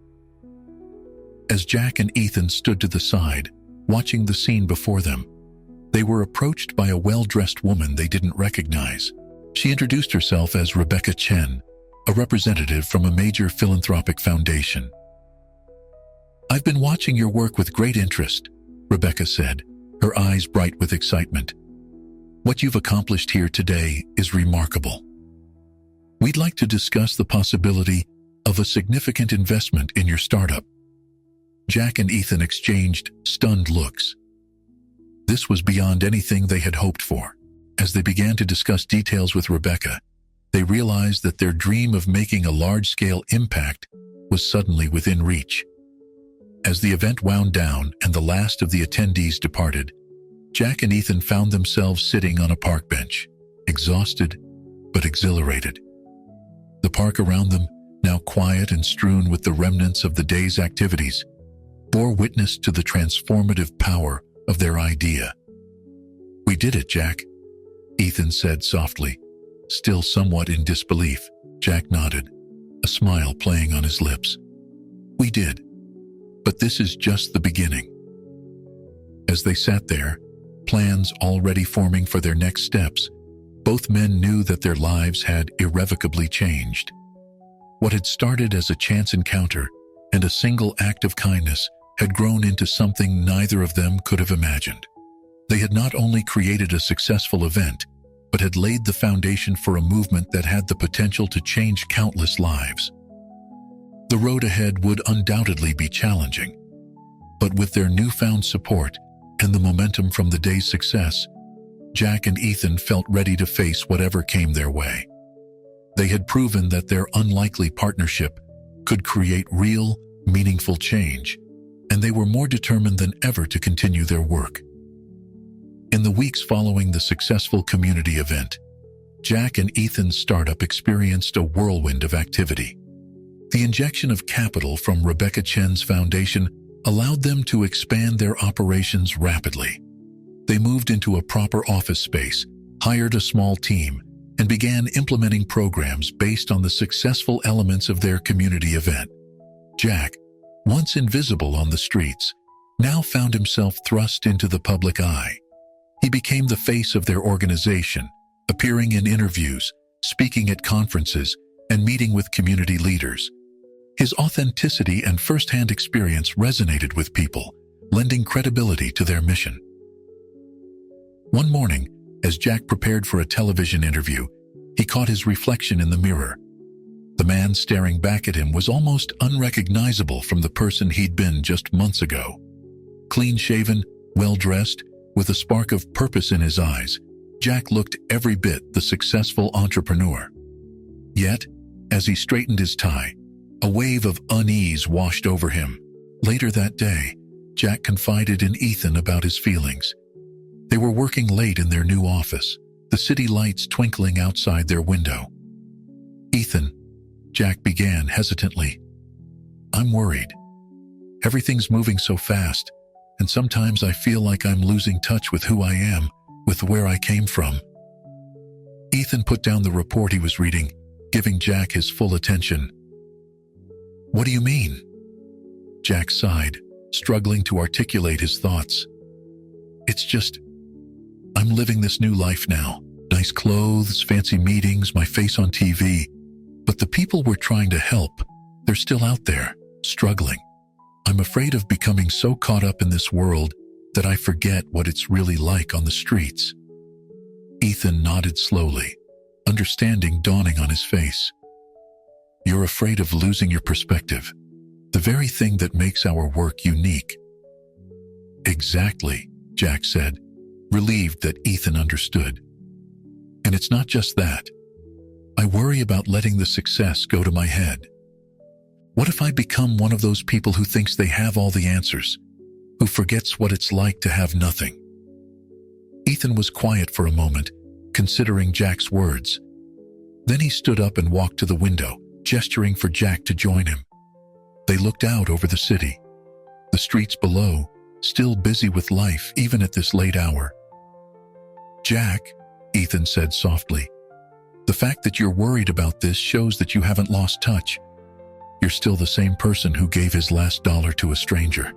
As Jack and Ethan stood to the side, watching the scene before them, they were approached by a well-dressed woman they didn't recognize. She introduced herself as Rebecca Chen, a representative from a major philanthropic foundation. "I've been watching your work with great interest," Rebecca said, her eyes bright with excitement. "What you've accomplished here today is remarkable. We'd like to discuss the possibility of a significant investment in your startup." Jack and Ethan exchanged stunned looks. This was beyond anything they had hoped for. As they began to discuss details with Rebecca, they realized that their dream of making a large-scale impact was suddenly within reach. As the event wound down and the last of the attendees departed, Jack and Ethan found themselves sitting on a park bench, exhausted but exhilarated. The park around them, now quiet and strewn with the remnants of the day's activities, bore witness to the transformative power of their idea. "We did it, Jack," Ethan said softly, still somewhat in disbelief. Jack nodded, a smile playing on his lips. "We did. But this is just the beginning." As they sat there, plans already forming for their next steps, both men knew that their lives had irrevocably changed. What had started as a chance encounter and a single act of kindness had grown into something neither of them could have imagined. They had not only created a successful event, but had laid the foundation for a movement that had the potential to change countless lives. The road ahead would undoubtedly be challenging, but with their newfound support and the momentum from the day's success, Jack and Ethan felt ready to face whatever came their way. They had proven that their unlikely partnership could create real, meaningful change, and they were more determined than ever to continue their work. In the weeks following the successful community event, Jack and Ethan's startup experienced a whirlwind of activity. The injection of capital from Rebecca Chen's foundation allowed them to expand their operations rapidly. They moved into a proper office space, hired a small team, and began implementing programs based on the successful elements of their community event. Jack, once invisible on the streets, now found himself thrust into the public eye. He became the face of their organization, appearing in interviews, speaking at conferences, and meeting with community leaders. His authenticity and first-hand experience resonated with people, lending credibility to their mission. One morning, as Jack prepared for a television interview, he caught his reflection in the mirror. The man staring back at him was almost unrecognizable from the person he'd been just months ago. Clean-shaven, well-dressed, with a spark of purpose in his eyes, Jack looked every bit the successful entrepreneur. Yet, as he straightened his tie, a wave of unease washed over him. Later that day, Jack confided in Ethan about his feelings. They were working late in their new office, the city lights twinkling outside their window. "Ethan," Jack began hesitantly, "I'm worried. Everything's moving so fast, and sometimes I feel like I'm losing touch with who I am, with where I came from." Ethan put down the report he was reading, giving Jack his full attention. "What do you mean?" Jack sighed, struggling to articulate his thoughts. "It's just, I'm living this new life now. Nice clothes, fancy meetings, my face on TV. But the people we're trying to help, they're still out there, struggling. I'm afraid of becoming so caught up in this world that I forget what it's really like on the streets." Ethan nodded slowly, understanding dawning on his face. "You're afraid of losing your perspective, the very thing that makes our work unique." "Exactly," Jack said, relieved that Ethan understood. "And it's not just that. I worry about letting the success go to my head. What if I become one of those people who thinks they have all the answers, who forgets what it's like to have nothing?" Ethan was quiet for a moment, considering Jack's words. Then he stood up and walked to the window, gesturing for Jack to join him. They looked out over the city, the streets below, still busy with life even at this late hour. "Jack," Ethan said softly, "the fact that you're worried about this shows that you haven't lost touch. You're still the same person who gave his last dollar to a stranger.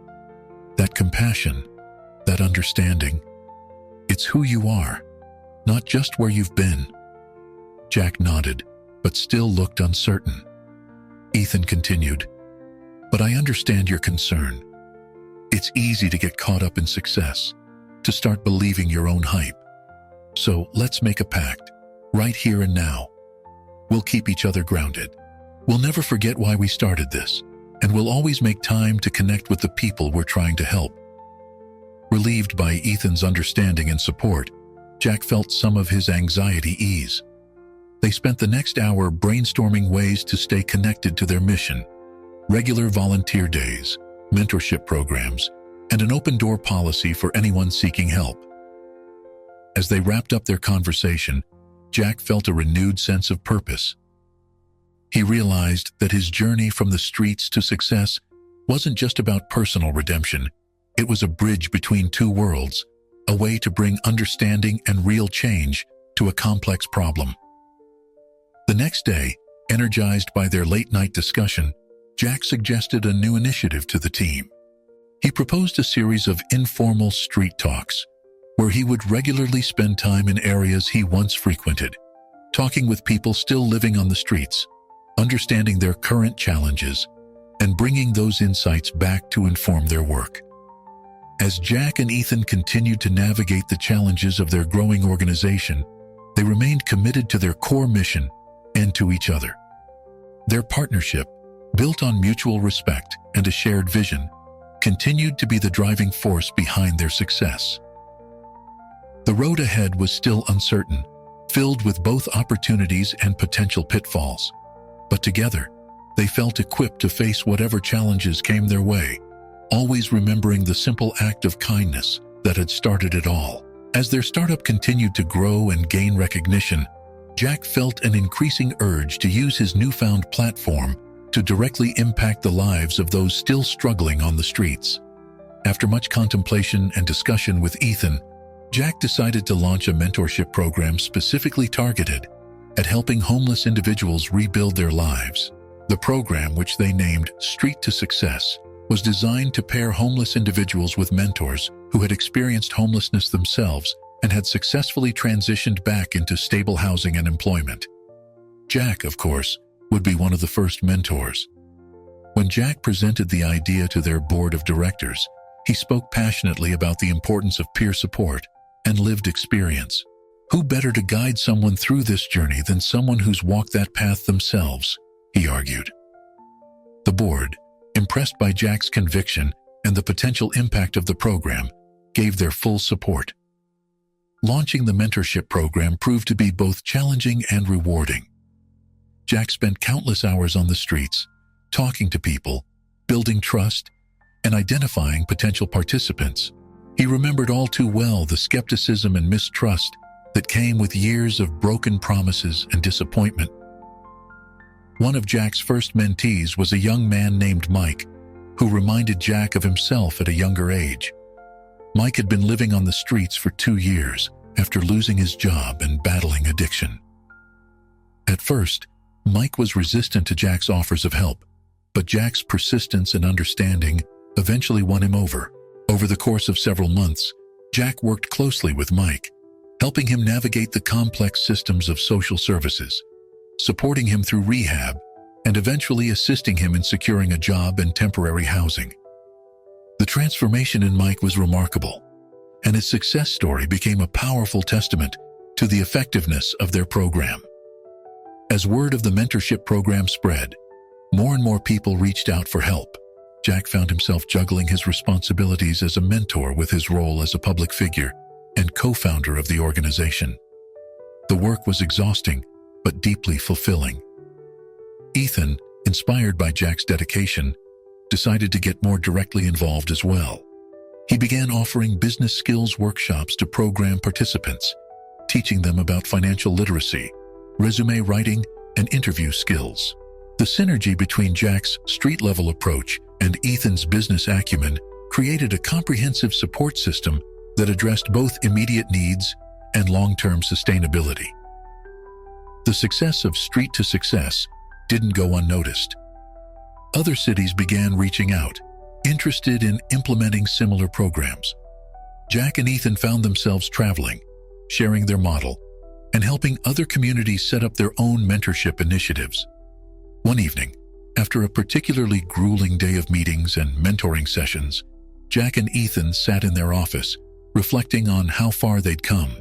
That compassion, that understanding, it's who you are, not just where you've been." Jack nodded, but still looked uncertain. Ethan continued, "But I understand your concern. It's easy to get caught up in success, to start believing your own hype. So let's make a pact, right here and now. We'll keep each other grounded. We'll never forget why we started this, and we'll always make time to connect with the people we're trying to help." Relieved by Ethan's understanding and support, Jack felt some of his anxiety ease. They spent the next hour brainstorming ways to stay connected to their mission: regular volunteer days, mentorship programs, and an open-door policy for anyone seeking help. As they wrapped up their conversation, Jack felt a renewed sense of purpose. He realized that his journey from the streets to success wasn't just about personal redemption. It was a bridge between two worlds, a way to bring understanding and real change to a complex problem. The next day, energized by their late-night discussion, Jack suggested a new initiative to the team. He proposed a series of informal street talks, where he would regularly spend time in areas he once frequented, talking with people still living on the streets, understanding their current challenges, and bringing those insights back to inform their work. As Jack and Ethan continued to navigate the challenges of their growing organization, they remained committed to their core mission and to each other. Their partnership, built on mutual respect and a shared vision, continued to be the driving force behind their success. The road ahead was still uncertain, filled with both opportunities and potential pitfalls. But together, they felt equipped to face whatever challenges came their way, always remembering the simple act of kindness that had started it all. As their startup continued to grow and gain recognition, Jack felt an increasing urge to use his newfound platform to directly impact the lives of those still struggling on the streets. After much contemplation and discussion with Ethan, Jack decided to launch a mentorship program specifically targeted at helping homeless individuals rebuild their lives. The program, which they named Street to Success, was designed to pair homeless individuals with mentors who had experienced homelessness themselves and had successfully transitioned back into stable housing and employment. Jack, of course, would be one of the first mentors. When Jack presented the idea to their board of directors, he spoke passionately about the importance of peer support and lived experience. Who better to guide someone through this journey than someone who's walked that path themselves, he argued. The board, impressed by Jack's conviction and the potential impact of the program, gave their full support. Launching the mentorship program proved to be both challenging and rewarding. Jack spent countless hours on the streets, talking to people, building trust, and identifying potential participants. He remembered all too well the skepticism and mistrust that came with years of broken promises and disappointment. One of Jack's first mentees was a young man named Mike, who reminded Jack of himself at a younger age. Mike had been living on the streets for 2 years after losing his job and battling addiction. At first, Mike was resistant to Jack's offers of help, but Jack's persistence and understanding eventually won him over. Over the course of several months, Jack worked closely with Mike, helping him navigate the complex systems of social services, supporting him through rehab, and eventually assisting him in securing a job and temporary housing. The transformation in Mike was remarkable, and his success story became a powerful testament to the effectiveness of their program. As word of the mentorship program spread, more and more people reached out for help. Jack found himself juggling his responsibilities as a mentor with his role as a public figure and co-founder of the organization. The work was exhausting, but deeply fulfilling. Ethan, inspired by Jack's dedication, decided to get more directly involved as well. He began offering business skills workshops to program participants, teaching them about financial literacy, resume writing, and interview skills. The synergy between Jack's street-level approach and Ethan's business acumen created a comprehensive support system that addressed both immediate needs and long-term sustainability. The success of Street to Success didn't go unnoticed. Other cities began reaching out, interested in implementing similar programs. Jack and Ethan found themselves traveling, sharing their model, and helping other communities set up their own mentorship initiatives. One evening, after a particularly grueling day of meetings and mentoring sessions, Jack and Ethan sat in their office, reflecting on how far they'd come.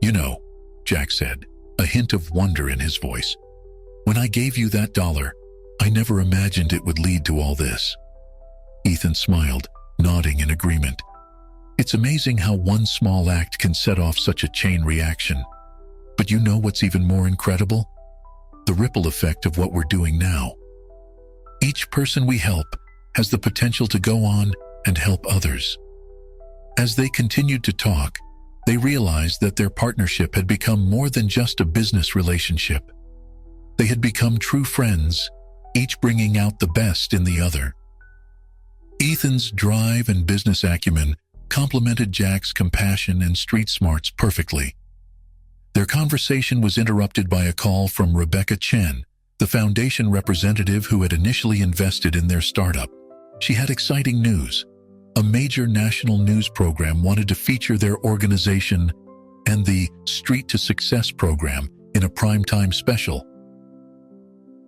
"You know," Jack said, a hint of wonder in his voice, "when I gave you that $1, I never imagined it would lead to all this." Ethan smiled, nodding in agreement. "It's amazing how one small act can set off such a chain reaction. But you know what's even more incredible? The ripple effect of what we're doing now. Each person we help has the potential to go on and help others." As they continued to talk, they realized that their partnership had become more than just a business relationship. They had become true friends, each bringing out the best in the other. Ethan's drive and business acumen complemented Jack's compassion and street smarts perfectly. Their conversation was interrupted by a call from Rebecca Chen, the foundation representative who had initially invested in their startup. She had exciting news. A major national news program wanted to feature their organization and the Street to Success program in a primetime special.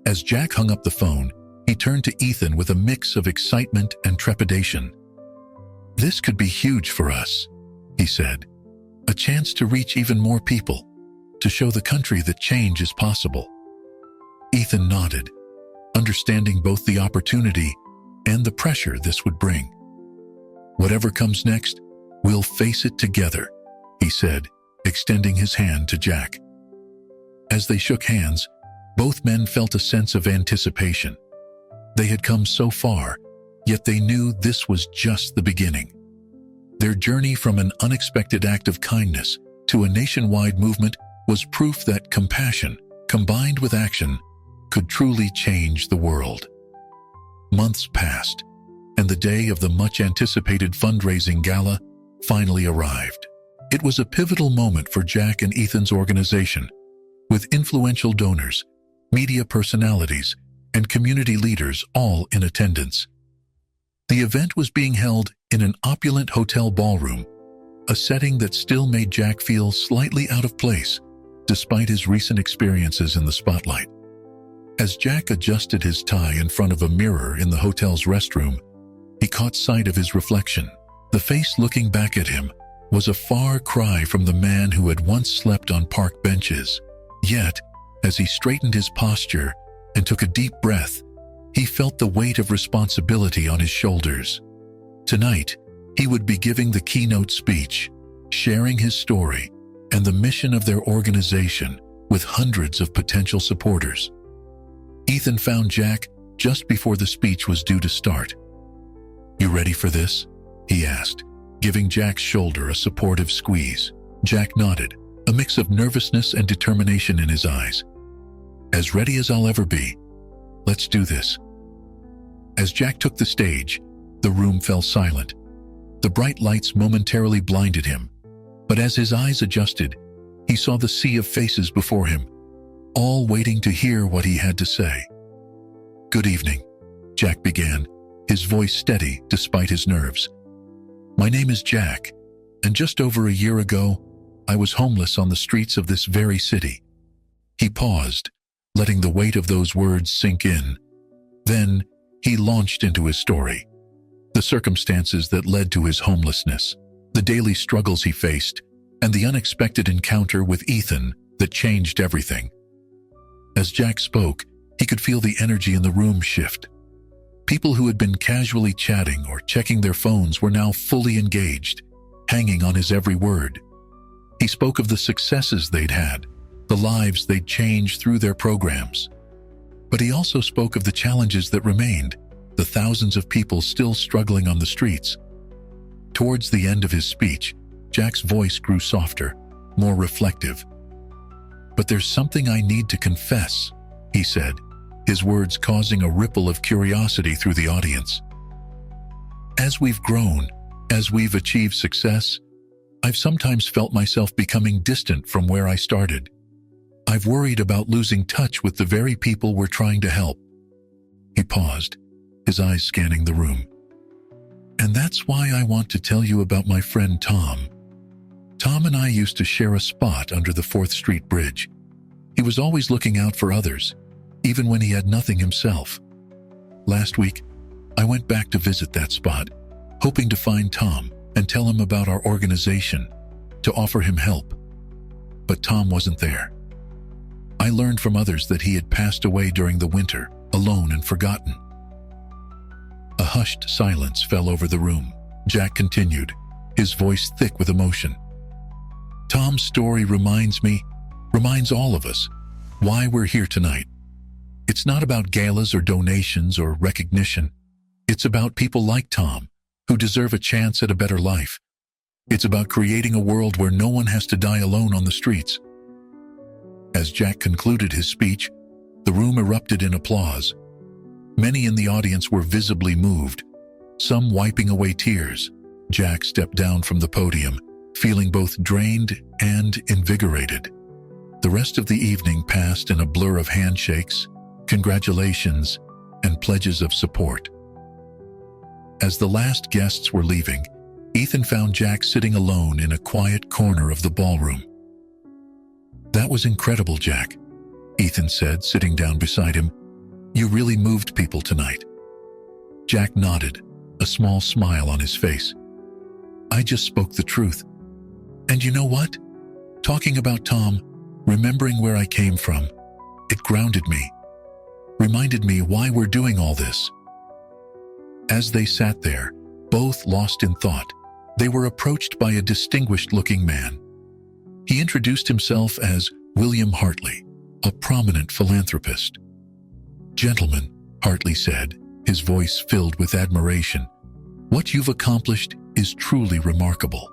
As Jack hung up the phone, he turned to Ethan with a mix of excitement and trepidation. "This could be huge for us," he said. "A chance to reach even more people, to show the country that change is possible." Ethan nodded, understanding both the opportunity and the pressure this would bring. "Whatever comes next, we'll face it together," he said, extending his hand to Jack. As they shook hands, both men felt a sense of anticipation. They had come so far, yet they knew this was just the beginning. Their journey from an unexpected act of kindness to a nationwide movement was proof that compassion, combined with action, could truly change the world. Months passed, and the day of the much-anticipated fundraising gala finally arrived. It was a pivotal moment for Jack and Ethan's organization, with influential donors, media personalities, and community leaders all in attendance. The event was being held in an opulent hotel ballroom, a setting that still made Jack feel slightly out of place, despite his recent experiences in the spotlight. As Jack adjusted his tie in front of a mirror in the hotel's restroom, he caught sight of his reflection. The face looking back at him was a far cry from the man who had once slept on park benches. Yet, as he straightened his posture and took a deep breath, he felt the weight of responsibility on his shoulders. Tonight, he would be giving the keynote speech, sharing his story and the mission of their organization with hundreds of potential supporters. Ethan found Jack just before the speech was due to start. "You ready for this?" he asked, giving Jack's shoulder a supportive squeeze. Jack nodded, a mix of nervousness and determination in his eyes. "As ready as I'll ever be. Let's do this." As Jack took the stage, the room fell silent. The bright lights momentarily blinded him, but as his eyes adjusted, he saw the sea of faces before him, all waiting to hear what he had to say. "Good evening," Jack began, his voice steady despite his nerves. "My name is Jack, and just over a year ago, I was homeless on the streets of this very city." He paused, letting the weight of those words sink in. Then, he launched into his story. The circumstances that led to his homelessness, the daily struggles he faced, and the unexpected encounter with Ethan that changed everything. As Jack spoke, he could feel the energy in the room shift. People who had been casually chatting or checking their phones were now fully engaged, hanging on his every word. He spoke of the successes they'd had, the lives they'd changed through their programs. But he also spoke of the challenges that remained, the thousands of people still struggling on the streets. Towards the end of his speech, Jack's voice grew softer, more reflective. "But there's something I need to confess," he said, his words causing a ripple of curiosity through the audience. "As we've grown, as we've achieved success, I've sometimes felt myself becoming distant from where I started. I've worried about losing touch with the very people we're trying to help." He paused, his eyes scanning the room. "And that's why I want to tell you about my friend Tom. Tom and I used to share a spot under the 4th Street Bridge. He was always looking out for others, even when he had nothing himself. Last week, I went back to visit that spot, hoping to find Tom and tell him about our organization, to offer him help. But Tom wasn't there. I learned from others that he had passed away during the winter, alone and forgotten." A hushed silence fell over the room. Jack continued, his voice thick with emotion. "Tom's story reminds all of us, why we're here tonight. It's not about galas or donations or recognition. It's about people like Tom, who deserve a chance at a better life. It's about creating a world where no one has to die alone on the streets." As Jack concluded his speech, the room erupted in applause. Many in the audience were visibly moved, some wiping away tears. Jack stepped down from the podium, feeling both drained and invigorated. The rest of the evening passed in a blur of handshakes, congratulations, and pledges of support. As the last guests were leaving, Ethan found Jack sitting alone in a quiet corner of the ballroom. "That was incredible, Jack," Ethan said, sitting down beside him. "You really moved people tonight." Jack nodded, a small smile on his face. "I just spoke the truth. And you know what? Talking about Tom, remembering where I came from, it grounded me, reminded me why we're doing all this." As they sat there, both lost in thought, they were approached by a distinguished-looking man. He introduced himself as William Hartley, a prominent philanthropist. "Gentlemen," Hartley said, his voice filled with admiration, "what you've accomplished is truly remarkable.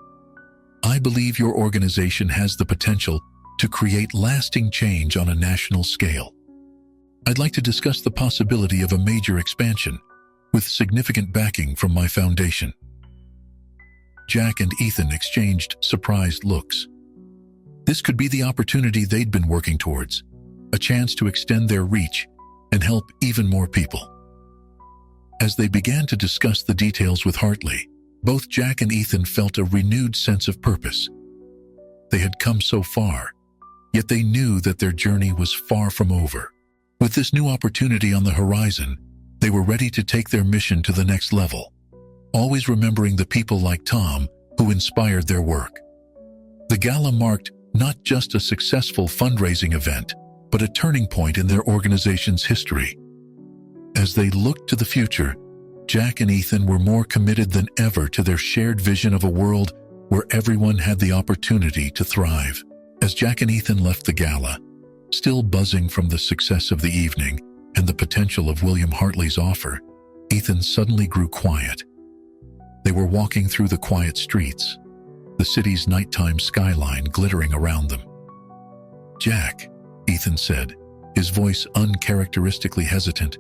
I believe your organization has the potential to create lasting change on a national scale. I'd like to discuss the possibility of a major expansion with significant backing from my foundation." Jack and Ethan exchanged surprised looks. This could be the opportunity they'd been working towards, a chance to extend their reach and help even more people. As they began to discuss the details with Hartley, both Jack and Ethan felt a renewed sense of purpose. They had come so far, yet they knew that their journey was far from over. With this new opportunity on the horizon, they were ready to take their mission to the next level, always remembering the people like Tom who inspired their work. The gala marked not just a successful fundraising event, but a turning point in their organization's history. As they looked to the future, Jack and Ethan were more committed than ever to their shared vision of a world where everyone had the opportunity to thrive. As Jack and Ethan left the gala, still buzzing from the success of the evening and the potential of William Hartley's offer, Ethan suddenly grew quiet. They were walking through the quiet streets, the city's nighttime skyline glittering around them. "Jack," Ethan said, his voice uncharacteristically hesitant,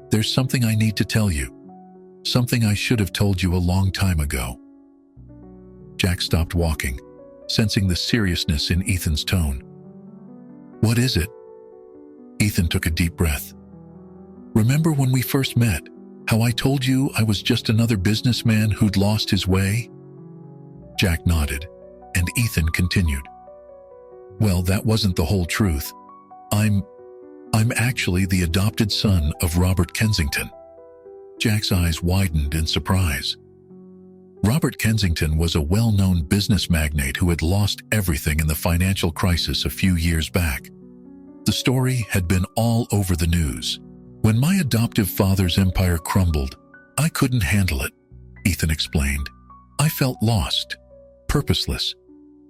"there's something I need to tell you. Something I should have told you a long time ago." Jack stopped walking, sensing the seriousness in Ethan's tone. "What is it?" Ethan took a deep breath. "Remember when we first met, how I told you I was just another businessman who'd lost his way?" Jack nodded, and Ethan continued. "Well, that wasn't the whole truth. I'm actually the adopted son of Robert Kensington." Jack's eyes widened in surprise. Robert Kensington was a well-known business magnate who had lost everything in the financial crisis a few years back. The story had been all over the news. "When my adoptive father's empire crumbled, I couldn't handle it," Ethan explained. "I felt lost, purposeless.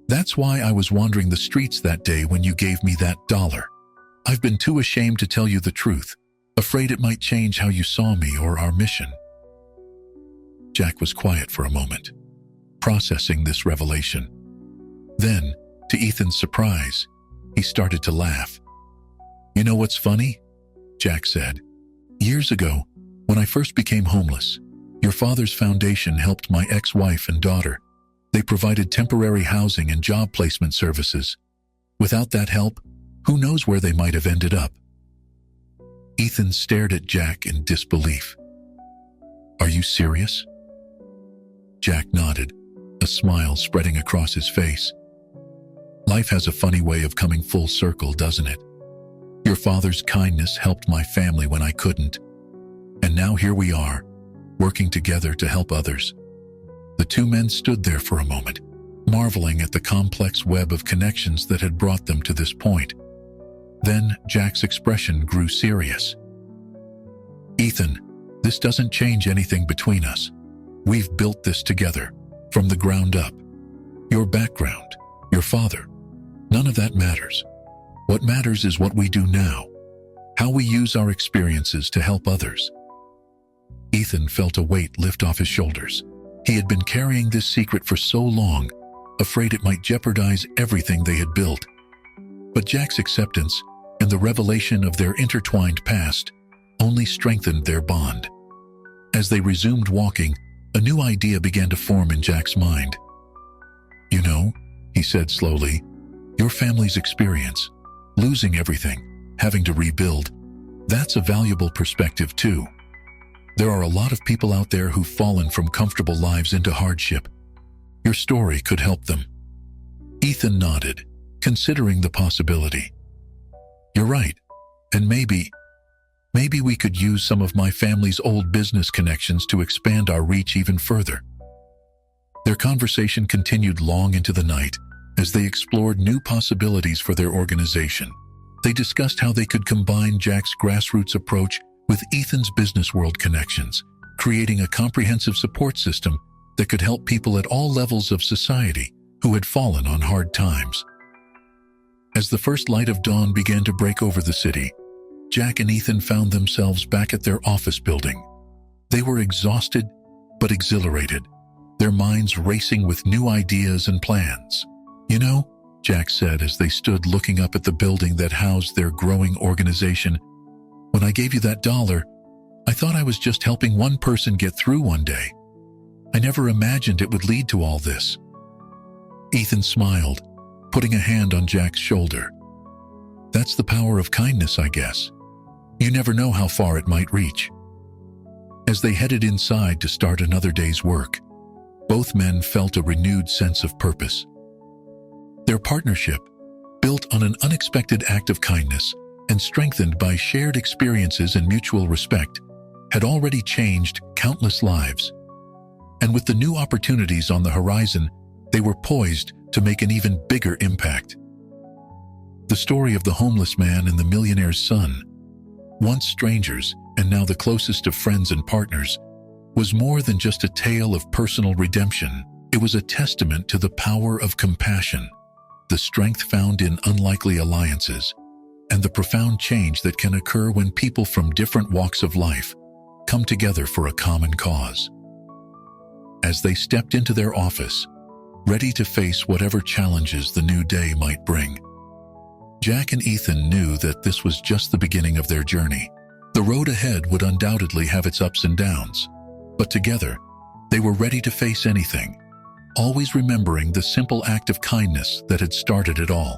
That's why I was wandering the streets that day when you gave me that $1. I've been too ashamed to tell you the truth, afraid it might change how you saw me or our mission." Jack was quiet for a moment, processing this revelation. Then, to Ethan's surprise, he started to laugh. "You know what's funny?" Jack said. "Years ago, when I first became homeless, your father's foundation helped my ex-wife and daughter. They provided temporary housing and job placement services. Without that help, who knows where they might have ended up?" Ethan stared at Jack in disbelief. "Are you serious?" Jack nodded, a smile spreading across his face. "Life has a funny way of coming full circle, doesn't it? Your father's kindness helped my family when I couldn't. And now here we are, working together to help others." The two men stood there for a moment, marveling at the complex web of connections that had brought them to this point. Then Jack's expression grew serious. "Ethan, this doesn't change anything between us. We've built this together, from the ground up. Your background, your father, none of that matters. What matters is what we do now, how we use our experiences to help others." Ethan felt a weight lift off his shoulders. He had been carrying this secret for so long, afraid it might jeopardize everything they had built. But Jack's acceptance and the revelation of their intertwined past only strengthened their bond. As they resumed walking, a new idea began to form in Jack's mind. "You know," he said slowly, "your family's experience, losing everything, having to rebuild, that's a valuable perspective too. There are a lot of people out there who've fallen from comfortable lives into hardship. Your story could help them. Ethan nodded, considering the possibility. You're right, and maybe we could use some of my family's old business connections to expand our reach even further. Their conversation continued long into the night as they explored new possibilities for their organization. They discussed how they could combine Jack's grassroots approach with Ethan's business world connections, creating a comprehensive support system that could help people at all levels of society who had fallen on hard times. As the first light of dawn began to break over the city, Jack and Ethan found themselves back at their office building. They were exhausted but exhilarated, their minds racing with new ideas and plans. You know, Jack said as they stood looking up at the building that housed their growing organization, when I gave you that $1, I thought I was just helping one person get through one day. I never imagined it would lead to all this. Ethan smiled, putting a hand on Jack's shoulder. That's the power of kindness, I guess. You never know how far it might reach. As they headed inside to start another day's work, both men felt a renewed sense of purpose. Their partnership, built on an unexpected act of kindness and strengthened by shared experiences and mutual respect, had already changed countless lives. And with the new opportunities on the horizon, they were poised to make an even bigger impact. The story of the homeless man and the millionaire's son, once strangers and now the closest of friends and partners, was more than just a tale of personal redemption. It was a testament to the power of compassion, the strength found in unlikely alliances, and the profound change that can occur when people from different walks of life come together for a common cause. As they stepped into their office, ready to face whatever challenges the new day might bring, Jack and Ethan knew that this was just the beginning of their journey. The road ahead would undoubtedly have its ups and downs, but together, they were ready to face anything, always remembering the simple act of kindness that had started it all.